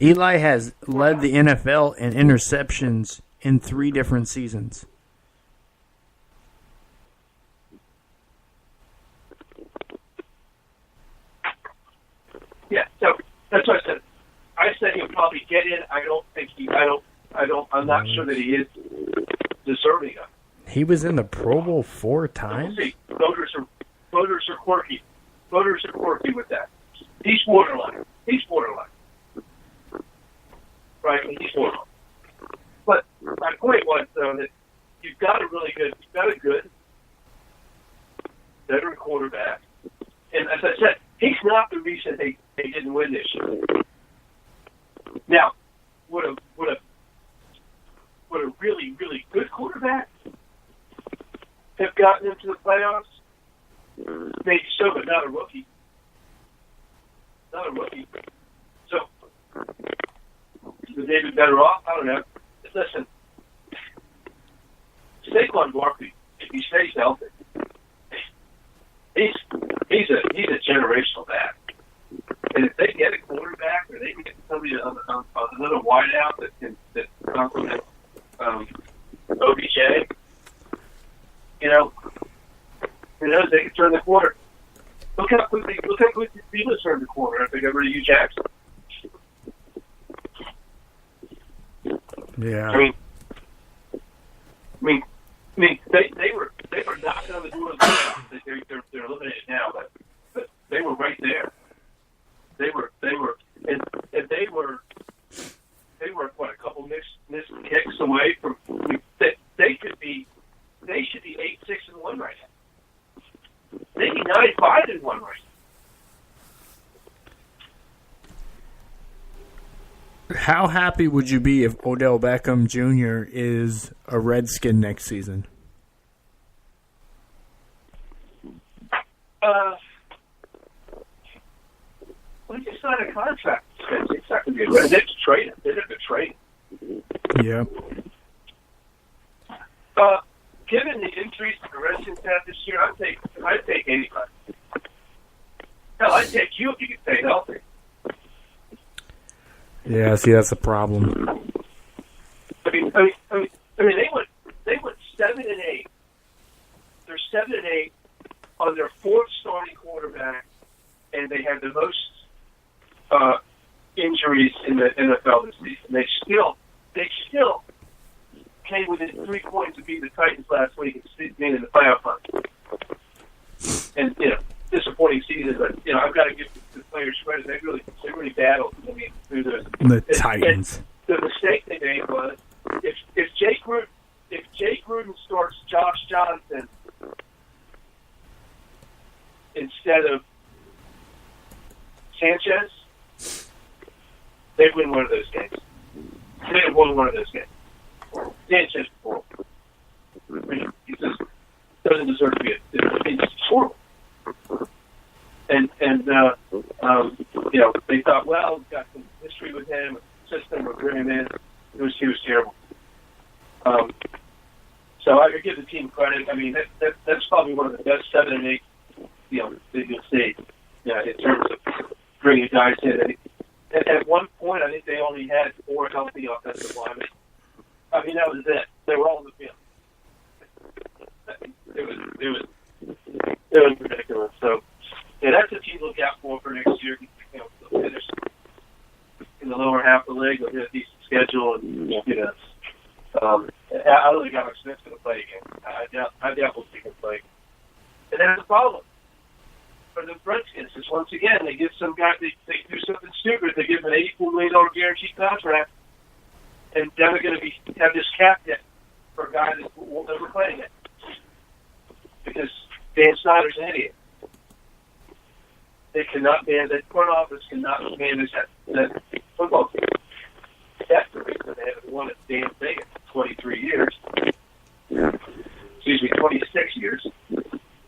Eli has led the NFL in interceptions in 3 different seasons. Yeah, so that's what I said. I said he'll probably get in. I'm not sure that he is deserving of it. He was in the Pro Bowl 4 times? We'll see. Voters are quirky. Voters are quirky with that. He's borderline. Right? He's borderline. But my point was, though, that you've got a good veteran quarterback. And as I said, he's not the reason they didn't win this year. Now, would a really, really good quarterback have gotten into the playoffs? Maybe so, but not a rookie. So, is David better off? I don't know. Listen, Saquon Barkley, if he stays healthy, he's a generational back. And if they get a quarterback, or they can get somebody another wideout that complements OBJ, they can turn the corner. Look how quickly people turn the corner if they get rid of Hugh Jackson. Yeah. I mean, they were knocking on the door of the playoffs. They're eliminated now, but they were right there. They were what, a couple missed kicks away from. They should be 8-6-1 right now. They'd be 9-5-1 right now. How happy would you be if Odell Beckham Jr. is a Redskin next season? Well, he just signed a contract. It's not going to be a They have to trade him. They're going to trade him. Yeah. Given the injuries to the Redskins have this year, I'd take anybody. Hell, I'd take you if you could stay healthy. Yeah, see, that's the problem. I mean, they went 7-8. They're 7-8 on their 4th starting quarterback, and they had the most injuries in the NFL this season. They still came within 3 points of beating the Titans last week and being in the playoff hunt. And disappointing season, but I've got to give the players credit. They really battled. I mean, through the Titans. And the mistake they made was if Jake Gruden starts Josh Johnson instead of Sanchez, they win one of those games. They have won one of those games. Sanchez, he just doesn't deserve to be it's horrible. And they thought, well, we've got some history with him, system, we'll bring him in. He was terrible. So I could give the team credit. I mean, that's probably one of the best 7 and 8, that you'll see, in terms of bringing guys in. And at one point, I think they only had 4 healthy offensive linemen. I mean, that was it. They were all in the field. It was ridiculous. So, that's a team to look out for next year. They'll finish in the lower half of the league. They'll get a decent schedule, and I really got Smith's going to play again. I doubt we'll see him play. And that's the problem for the Redskins. Is once again they give some guy they do something stupid. They give him an $84 million guaranteed contract, and then they're going to have this cap hit for a guy that won't ever play again because Dan Snyder's an idiot. They cannot manage. That front office cannot manage that football team. That's the reason they haven't won a damn thing in 23 years. Excuse me, 26 years.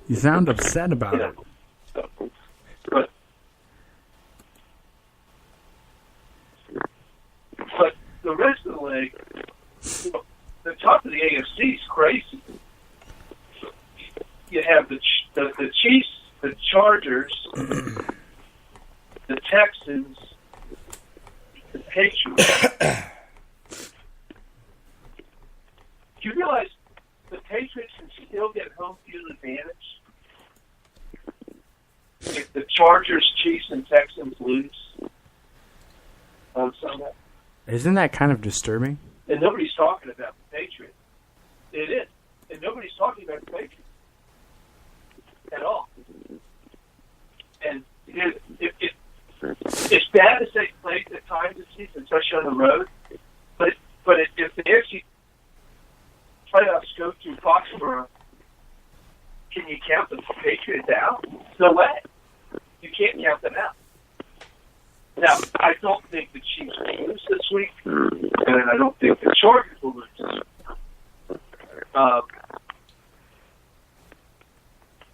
You sound upset about it. So, but the rest of the league, the top of the AFC is crazy. You have the Chiefs, the Chargers, the Texans, the Patriots. Do you realize the Patriots can still get home field advantage if the Chargers, Chiefs, and Texans lose on Sunday? Isn't that kind of disturbing? And nobody's talking about the Patriots. It is. And nobody's talking about the Patriots at all. And it's bad as they played at times this season, especially on the road. But if the AFC playoffs go through Foxborough, can you count the Patriots out? No way. You can't count them out. Now, I don't think the Chiefs will lose this week, and I don't think the Chargers will lose this week.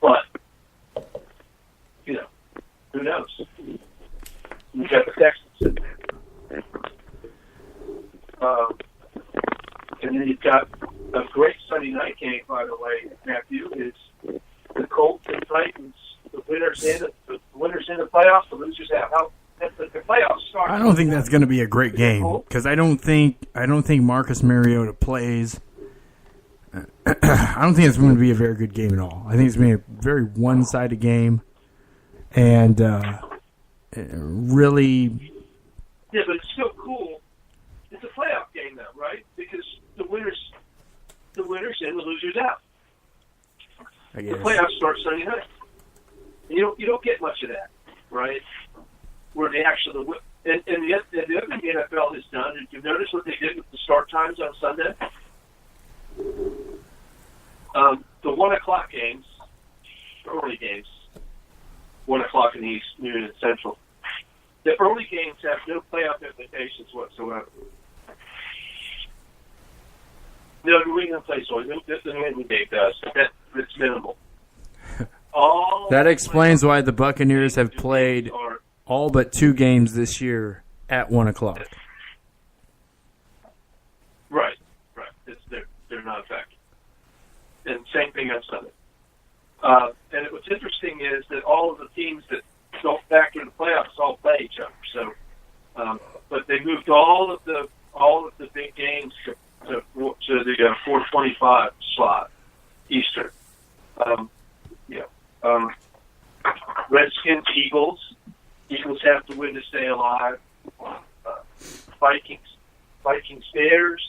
But, who knows? You've got the Texans. And then you've got a great Sunday night game, by the way, Matthew, is the Colts and Titans, the winners in the playoffs, the losers out. The playoffs start. I don't think that's going to be a great game because I don't think Marcus Mariota plays. I don't think it's going to be a very good game at all. I think it's going to be a very one-sided game, and really. Yeah, but it's still cool. It's a playoff game, though, right? Because the winners in, the losers out. I guess. The playoffs start Sunday night. You don't get much of that, right? Where they actually and the other thing the NFL has done, and you've noticed what they did with the start times on Sunday. The 1 o'clock games, early games, 1 o'clock in the East, noon in Central. The early games have no playoff implications whatsoever. No, New England plays always. The New England game does. It's minimal. That explains why the Buccaneers have played all but 2 games this year at 1 o'clock. Right. They're not affected. And same thing on Sunday. And what's interesting is that all of the teams that don't factor in the playoffs all play each other. So, but they moved all of the big games to the 4:25 slot Eastern. Redskins, Eagles. Eagles have to win to stay alive. Vikings, Bears.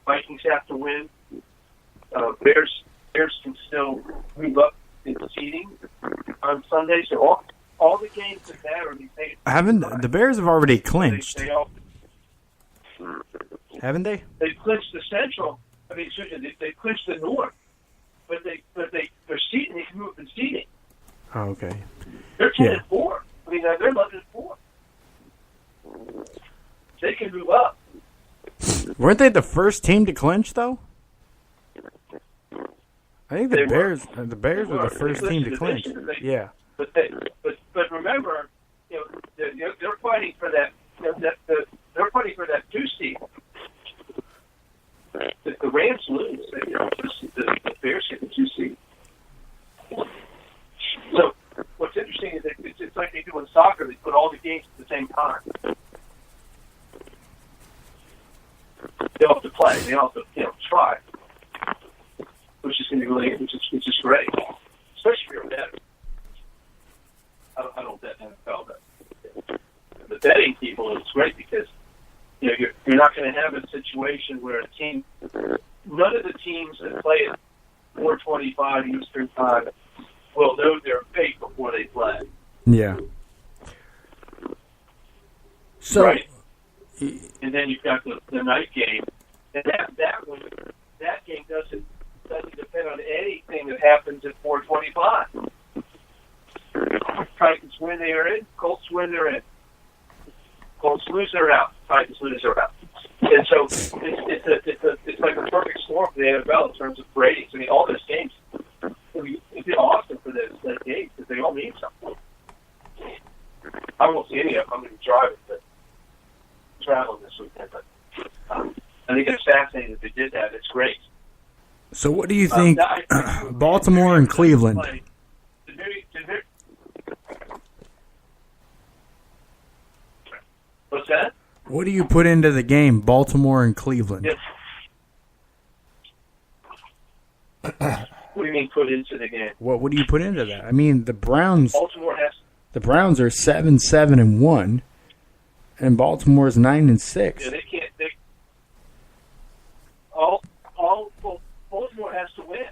Vikings have to win. Bears can still move up in the seeding on Sunday. So all the games that matter, The Bears have already clinched? Haven't they? They clinched the Central. I mean, they clinched the North, but they're seeding. They can move up in seeding. Oh, okay. They're 10-4. I mean, they're 11-4. They can move up. Weren't they the first team to clinch, though? I think the Bears were the first team to clinch. Yeah. But remember, they're fighting for that. They're fighting for that 2 seed. The Rams lose. The Bears get the 2 seed. So what's interesting is that it's like they do in soccer. They put all the games at the same time. They all have to play. They all have to try, which is going to be really, which is great, especially if you're a bettor. I don't bet NFL, but the betting people, it's great because you're not going to have a situation where none of the teams that play at 4:25 Eastern Time will know their fate before they play. Yeah. So. Right. And then you've got the night game, and that game doesn't depend on anything that happens at 4:25. Titans win, they are in. Colts win, they're in. Colts lose, they're out. Titans lose, they're out. And so it's like a perfect storm for the NFL in terms of ratings. I mean, all those games, it'd be awesome for those games because they all mean something. I won't see any of them. I'm going to be driving, but traveling this weekend. But I think it's fascinating that they did that. It's great. So what do you think, Baltimore and Cleveland? What's that? What do you put into the game, Baltimore and Cleveland? Yes. What do you mean put into the game? What do you put into that? I mean, the Browns. Baltimore has. The Browns are 7-7-1, and Baltimore's 9-6. Yeah, they can't. Baltimore has to win.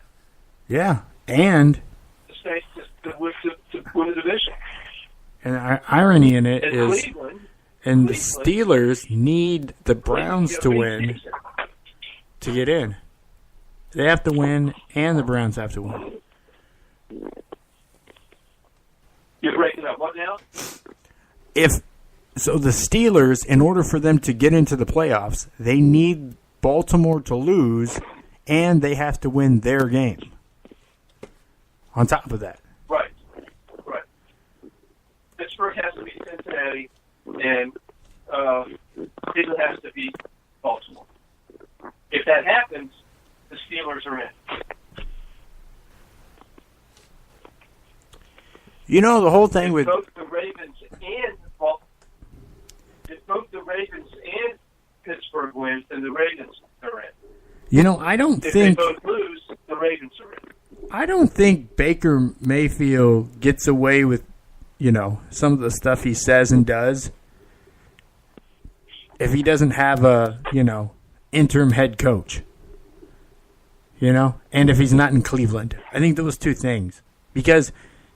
Yeah, and to win the division. And irony in it is, Cleveland, the Steelers need the Browns to win to get in. They have to win, and the Browns have to win. You're breaking up. What now? So the Steelers, in order for them to get into the playoffs, they need Baltimore to lose, and they have to win their game. On top of that. Right. Pittsburgh has to beat Cincinnati, and Cleveland has to beat Baltimore. If that happens, the Steelers are in. You know, the whole thing with both the Ravens and Pittsburgh wins, then the Ravens are in. You know, I don't if think they both lose, the Ravens are in. I don't think Baker Mayfield gets away with, some of the stuff he says and does if he doesn't have a, interim head coach. And if he's not in Cleveland. I think those two things. Because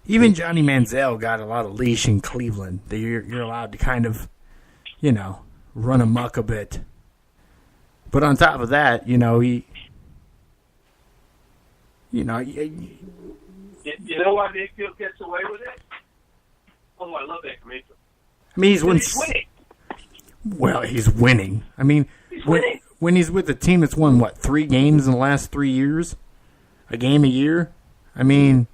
even Johnny Manziel got a lot of leash in Cleveland. That you're allowed to kind of, run amok a bit. But on top of that, he... You know why Mayfield gets away with it? Oh, I love Baker Mayfield. I mean, he's winning. Well, he's winning. I mean, when he's with a team that's won, 3 games in the last 3 years? A game a year? I mean,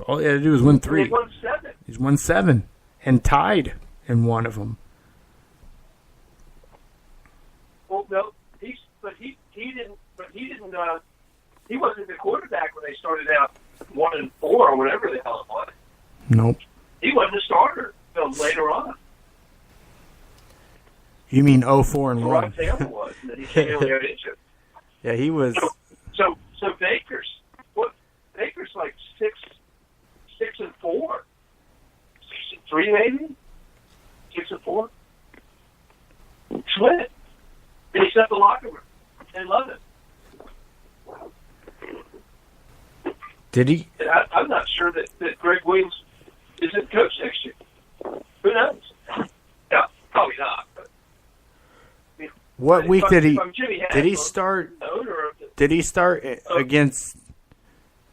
all he had to do was win 3. He won 7. He's won 7 and tied in one of them. Well, no, he wasn't the quarterback when they started out 1-4 or whatever the hell it was. Nope. He wasn't a starter until later on. You mean 0-4-1? Tampa was, and then he came in there, didn't you? Yeah, he was. So Baker's like 6-4, 6-3 maybe, 6-4. It's winning. And he's at the locker room. They love him. Did he? I'm not sure that Greg Williams isn't coach next year. Who knows? No, probably not. But, What week did he? Did he Haslam, start? the owner of the, Did he start against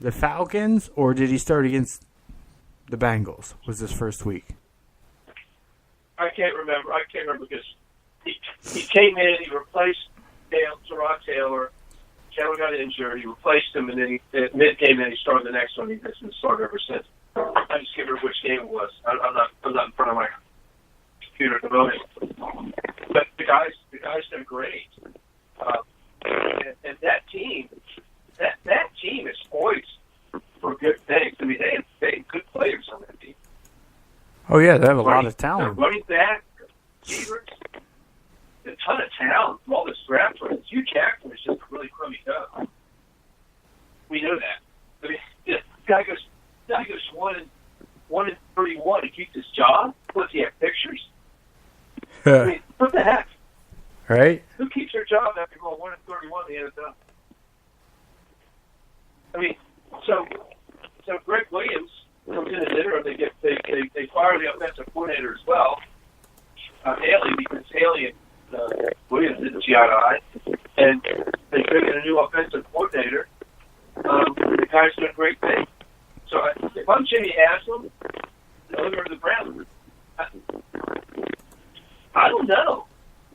the Falcons, or did he start against the Bengals? Was this first week? I can't remember. Because he came in, he replaced Tyrod Taylor. Taylor got injured. He replaced him, and then at mid-game, then he started the next one. He's been started ever since. I just can't remember which game it was. I'm not in front of my computer at the moment. But the guys done great. And that team is poised for good things. I mean, they have good players on that team. Oh yeah, they have a lot of talent. Running back, receivers, a ton of talent. All this draft players. Hugh Jackson is just a really crummy guy. We know that. I mean, the guy goes 1-31 to keep his job. Does he have pictures? I mean, what the heck? Right? Who keeps their job after going 1-31 in the NFL? I mean, so Greg Williams comes in as interim. They fire the offensive coordinator as well, Haley, because Haley and Williams didn't see eye to eye, and they bring in a new offensive coordinator. The guy's doing great things. So if I'm Jimmy Haslam, the owner of the Browns, I don't know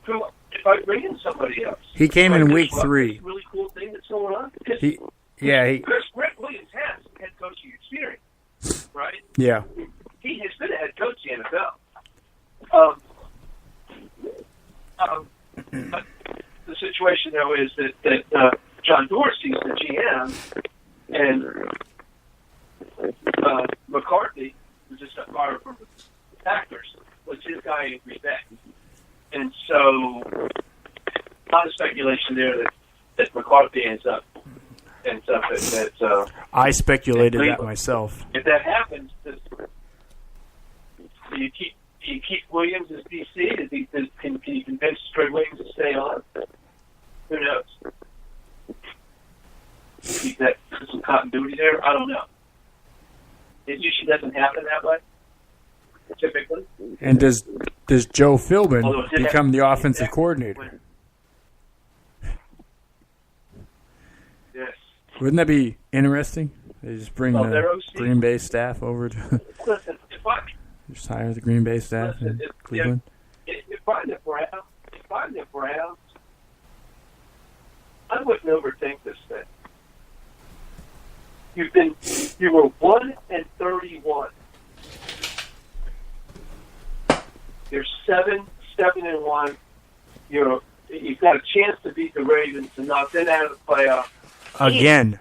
if I bring in somebody else. He came in week 3. Really cool thing that's going on. He Because Greg Williams has head coaching experience, right? Yeah. He has been a head coach in the NFL. But the situation, though, is that John Dorsey's the GM, and McCarthy, who just got fired from the Packers, was his guy in Green Bay. And so, a lot of speculation there that McCarthy ends up at I speculated that myself. If that happens, do you keep Williams as DC? Can you convince Greg Williams to stay on? Who knows? Keep that some continuity there. I don't know. It usually doesn't happen that way. Typically. And does Joe Philbin become the offensive coordinator? Yes. Wouldn't that be interesting? They just bring the Green Bay staff over to Listen, just hire the Green Bay staff in Cleveland. If I'm the Browns, I wouldn't overthink this thing. You were 1-31. You're 7-1. You've got a chance to beat the Ravens and knock them out of the playoff. Again,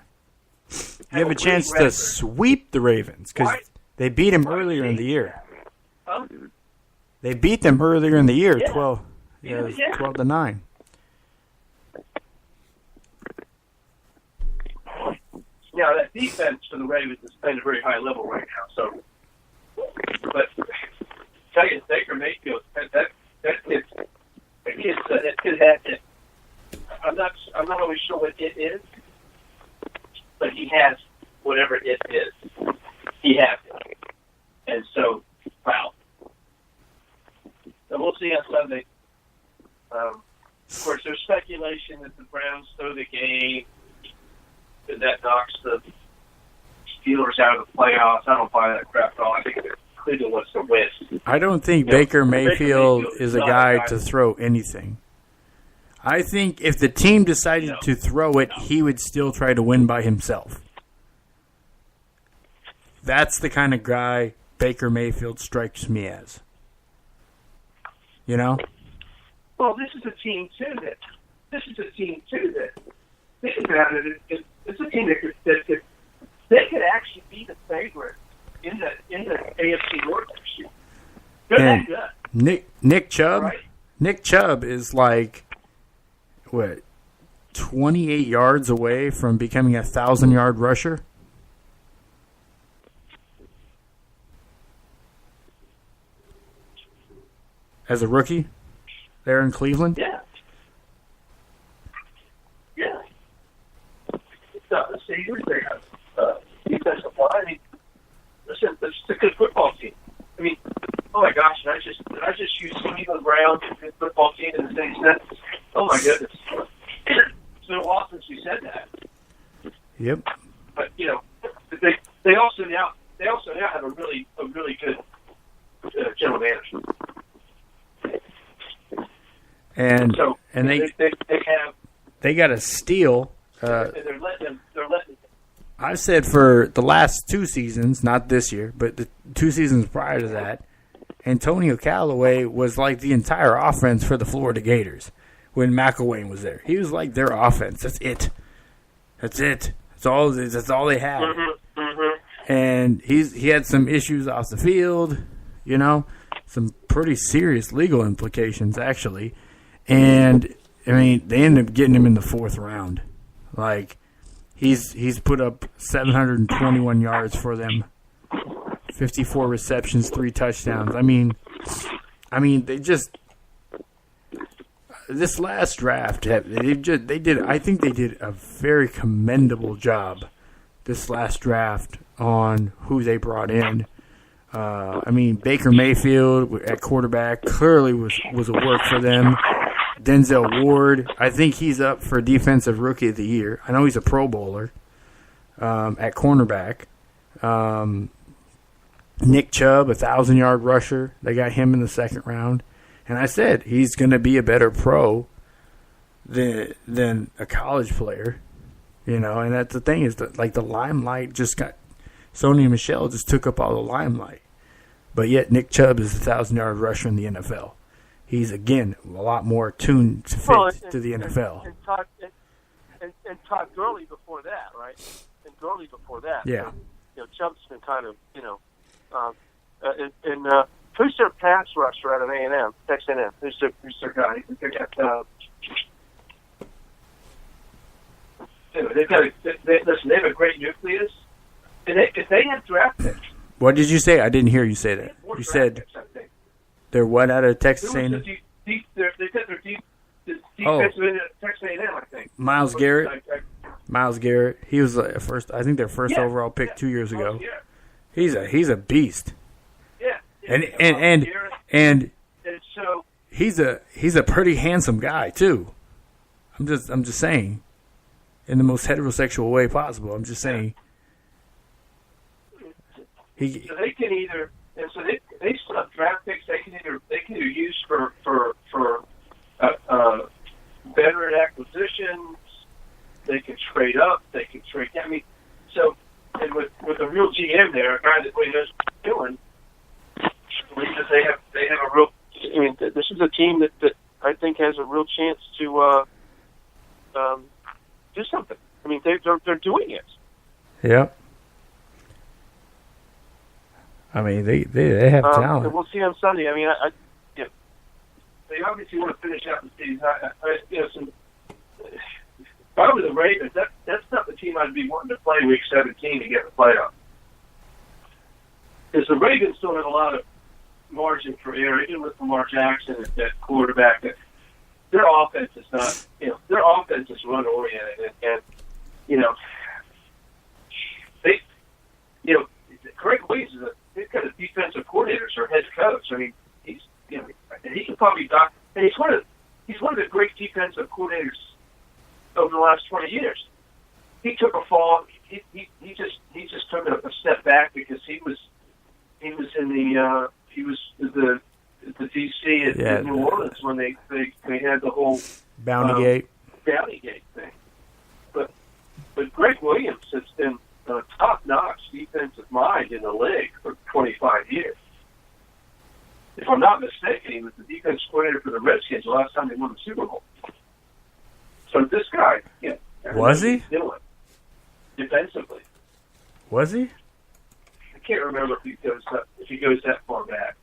you have a chance to sweep the Ravens because they beat them earlier in the year. They beat them earlier in the year, 12 to 9. Now that defense for the Ravens is playing at a very high level right now. So, but tell you, Baker Mayfield, that kid had it. I'm not always sure what it is, but he has whatever it is. He has it, and so wow. So we'll see on Sunday. Of course, there's speculation that the Browns throw the game, and that knocks the Steelers out of the playoffs. I don't buy that crap at all. I think that Cleveland wants to win. I don't think Baker Mayfield is a guy to throw anything. I think if the team decided to throw it, he would still try to win by himself. That's the kind of guy Baker Mayfield strikes me as. You know? Well, this is a team too that think about it. It's a team that could actually be the favorite in the AFC North next year. They're that good. Nick Chubb. Right? Nick Chubb is like 28 yards away from becoming a 1,000-yard rusher. As a rookie there in Cleveland. Yeah. It's a good football team. I mean, oh my gosh, did I just use Cleveland Browns as a good football team in the same sentence? Oh my goodness. It's been a while since we said that. Yep. But they also now have a really good general manager. And so, and they got a steal. And they're letting. I've said for the last 2 seasons, not this year, but the 2 seasons prior to that, Antonio Callaway was like the entire offense for the Florida Gators when McElwain was there. He was like their offense. That's it. That's all they had. Mm-hmm, mm-hmm. And he had some issues off the field, some pretty serious legal implications actually. And I mean, they ended up getting him in the 4th round. Like he's put up 721 yards for them, 54 receptions, 3 touchdowns. I mean, they just this last draft I think they did a very commendable job this last draft on who they brought in. I mean, Baker Mayfield at quarterback clearly was a work for them. Denzel Ward, I think he's up for Defensive Rookie of the Year. I know he's a Pro Bowler at cornerback. Nick Chubb, 1,000-yard rusher. They got him in the 2nd round. And I said he's going to be a better pro than a college player. And that's the thing is that, like, the limelight just got – Sony Michel just took up all the limelight. But yet Nick Chubb is a 1,000-yard rusher in the NFL. He's, again, a lot more tuned to fit to the NFL. And Todd Gurley before that, right? And Gurley before that. Yeah. Chubb's been kind of, who's their pass rusher out of A&M, Texas A&M? Who's their guy? They have a great nucleus. And if they had draft picks. What did you say? I didn't hear you say that. You said they're what out of Texas A&M? They got their defensive end at Texas A&M, I think. Myles Garrett. Myles Garrett. He was first. I think their first overall pick 2 years ago. He's a beast. Yeah. And so he's a pretty handsome guy too. I'm just saying, in the most heterosexual way possible. I'm just saying. So they can either, and so they still have draft picks. They can either use for veteran acquisitions. They can trade up. They can trade. I mean, so and with a real GM there, a guy that really knows what he's doing, because they have a real. I mean, this is a team that I think has a real chance to do something. I mean, they're doing it. Yeah. I mean, they have talent. We'll see on Sunday. I mean, they obviously want to finish out the season. If I was the Ravens, that's not the team I'd be wanting to play Week 17 to get the playoff. Because the Ravens still have a lot of margin for error, even with Lamar Jackson at quarterback. Their offense is not, their offense is run oriented, and Greg Williams they've got a defensive coordinator or head coach. I mean, he can probably doc. And he's one of the great defensive coordinators over the last 20 years. He took a fall. He just took a step back because he was the DC at New Orleans when they had the whole Bounty Gate thing. But Greg Williams has been a top-notch defensive mind in the league for 25 years. If I'm not mistaken, he was the defense coordinator for the Redskins the last time they won the Super Bowl. So this guy, was he doing defensively? Was he? I can't remember if he goes that far back.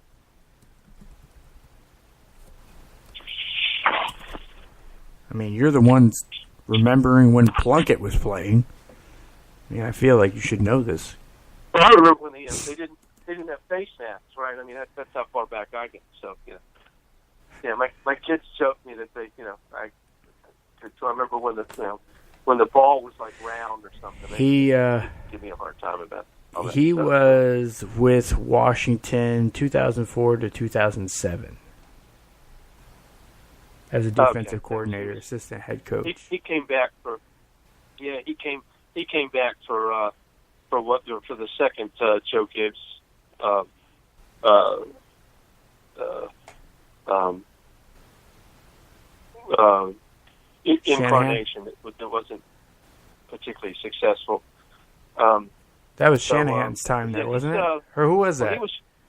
I mean, you're the ones remembering when Plunkett was playing. I mean, I feel like you should know this. Well, I remember when they didn't have face masks, right? I mean, that's how far back I get. So, my kids joked me that they, so I remember when the ball was like round or something. He give me a hard time about it. all that He stuff. was with Washington 2004 to 2007 as a defensive coordinator, assistant head coach. He came back for he came back for the second Joe Gibbs incarnation. It wasn't particularly successful. That was Shanahan's time there, wasn't it? Or who was that?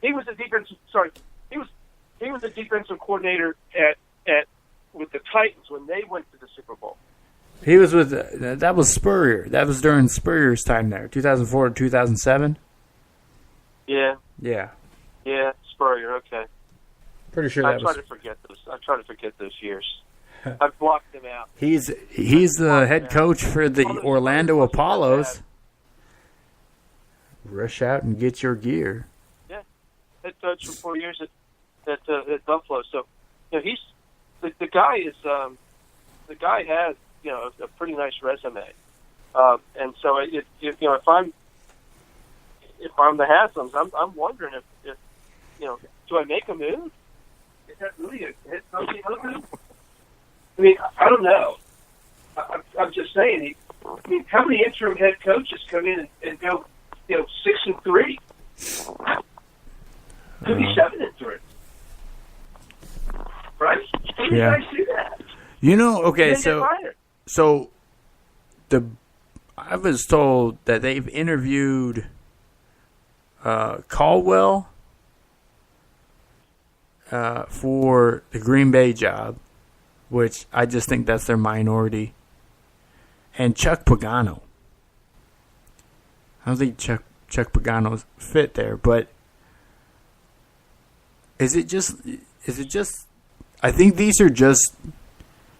He was a defensive. Sorry, he was a defensive coordinator at with the Titans when they went to the Super Bowl. He was with that was Spurrier. That was during Spurrier's time there, 2004 to 2007. Yeah. Yeah. Yeah, Spurrier. Okay. Pretty sure I that try was. to forget those. I try to forget those years. I've blocked them out. He's the head coach for the Orlando Apollos. Rush out and get your gear. Yeah, head coach for 4 years at Buffalo. So, he's the guy is the guy has a pretty nice resume, and so if I'm the Haslam's, I'm wondering if do I make a move? Is that really a head coaching move? I mean, I don't know. I'm just saying. How many interim head coaches come in and go 6-3? Could be 7-3. Right? How do you guys do that? Okay, so I was told that they've interviewed Caldwell for the Green Bay job, which I just think that's their minority, and Chuck Pagano. I don't think Chuck Pagano's fit there, but is it just? I think these are just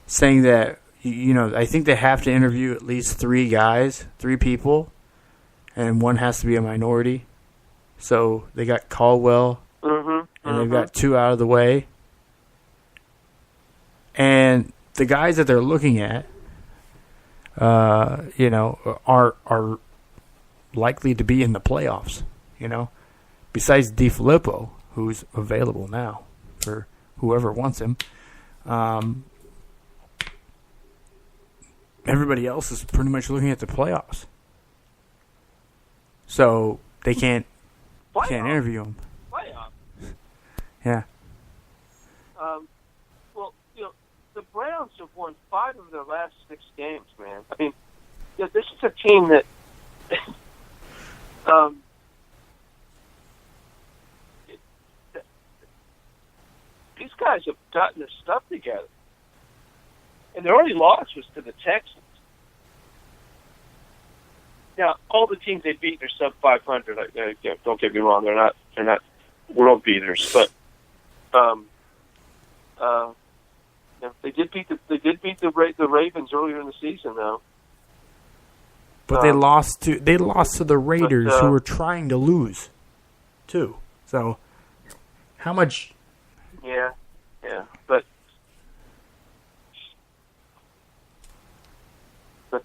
saying that I think they have to interview at least 3 people, and one has to be a minority. So they got Caldwell, and they've got 2 out of the way, and the guys that they're looking at, are likely to be in the playoffs, besides DiFilippo, who's available now for whoever wants him. Everybody else is pretty much looking at the playoffs. So they can't interview him. Playoffs? Yeah. Well, the Browns have won 5 of their last 6 games, man. I mean, this is a team that these guys have gotten their stuff together. And their only loss was to the Texans. Now, all the teams they beat are sub 500. Don't get me wrong; they're not world beaters, but they did beat the Ravens earlier in the season, though. But they lost to the Raiders, who were trying to lose, too. So, how much? Yeah, but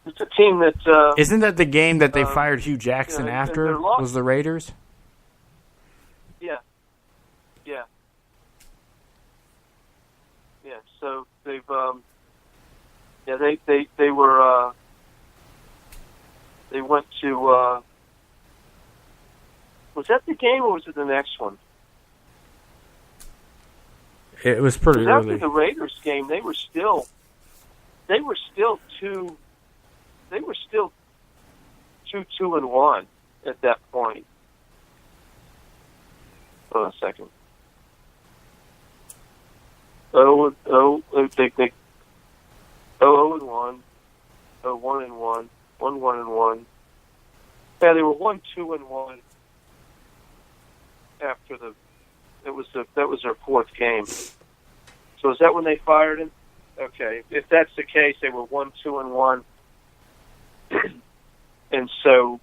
it's a team that isn't that the game that they fired Hugh Jackson after? Was the Raiders? Yeah. So they've they were they went to was that the game or was it the next one? It was pretty early. After the Raiders game, they were still 2-1 at that point. Hold on a second. They 0-1, 1-1, 1-1. Yeah, they were 1-2-1 after that was their 4th game. So is that when they fired him? Okay, if that's the case, they were 1-2-1, and so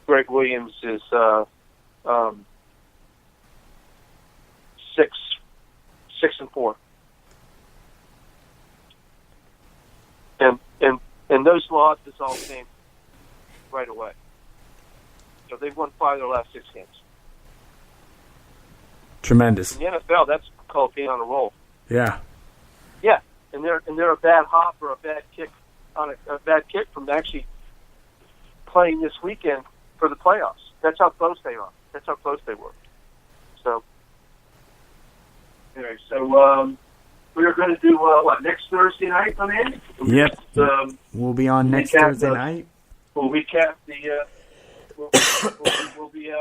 Greg Williams is 6-4, and those losses all came right away. So they've won 5 of their last 6 games. Tremendous. In the NFL, that's called being on a roll. Yeah. Yeah, and they're a bad hop or a bad kick from actually playing this weekend for the playoffs. That's how close they are. That's how close they were. So, anyway, we are going to do next Thursday night, my man? Yep. We'll be on next Thursday night. We'll recap we'll be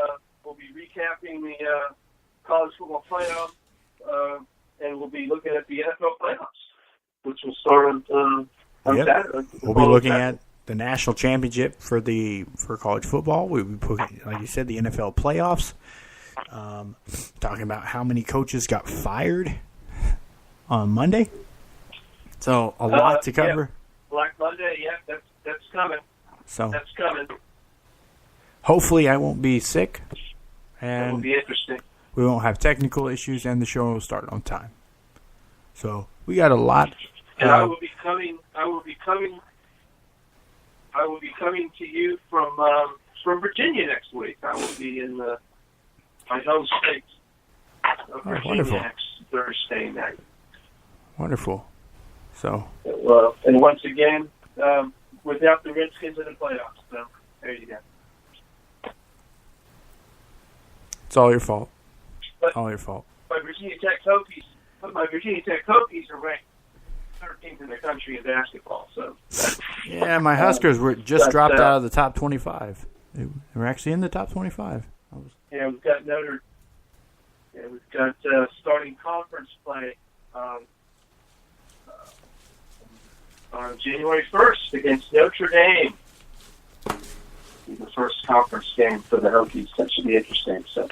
recapping the college football playoff, and we'll be looking at the NFL playoffs, which will start on Saturday. We'll be looking at the national championship for college football. We'll be putting, like you said, the NFL playoffs. Talking about how many coaches got fired on Monday. So a lot to cover. Yeah. Black Monday, yeah, that's coming. So that's coming. Hopefully, I won't be sick, and it will be interesting. We won't have technical issues, and the show will start on time. So we got a lot. And I will be coming to you from Virginia next week. I will be in my home state of Virginia wonderful. next Thursday night. Wonderful. So. And once again, without the Redskins in the playoffs. So there you go. It's all your fault. My Virginia Tech Hokies are ranked 13th in the country in basketball. So. Yeah, my Huskers were just dropped out of the top 25. They were actually in the top 25. Yeah, we've got starting conference play on January 1st against Notre Dame. The first conference game for the Hokies. That should be interesting. So.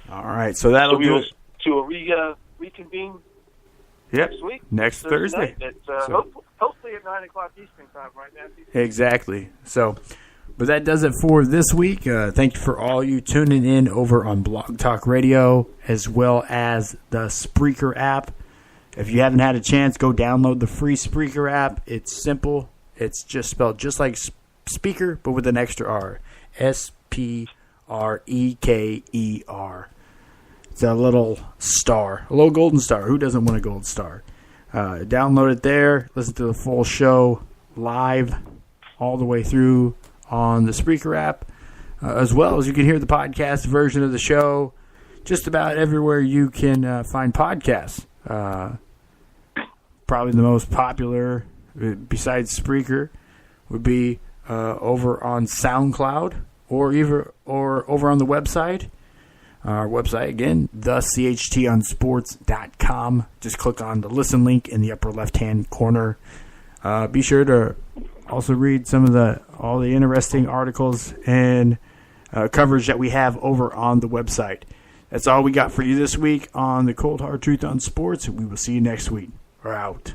All right, so that'll do it. So we'll reconvene next week. Next Thursday. Hopefully at 9 o'clock Eastern time, right, Matthew? Exactly. So, but that does it for this week. Thank you for all you tuning in over on Blog Talk Radio as well as the Spreaker app. If you haven't had a chance, go download the free Spreaker app. It's simple. It's just spelled just like speaker, but with an extra R. Spreaker. It's a little star, a little golden star. Who doesn't want a gold star? Download it there. Listen to the full show live all the way through on the Spreaker app, as well as you can hear the podcast version of the show just about everywhere you can find podcasts. Probably the most popular, besides Spreaker, would be over on SoundCloud or over on the website. Our website, again, thechtonsports.com. Just click on the listen link in the upper left-hand corner. Be sure to also read some of all the interesting articles and coverage that we have over on the website. That's all we got for you this week on the Cold Hard Truth on Sports. We will see you next week. We're out.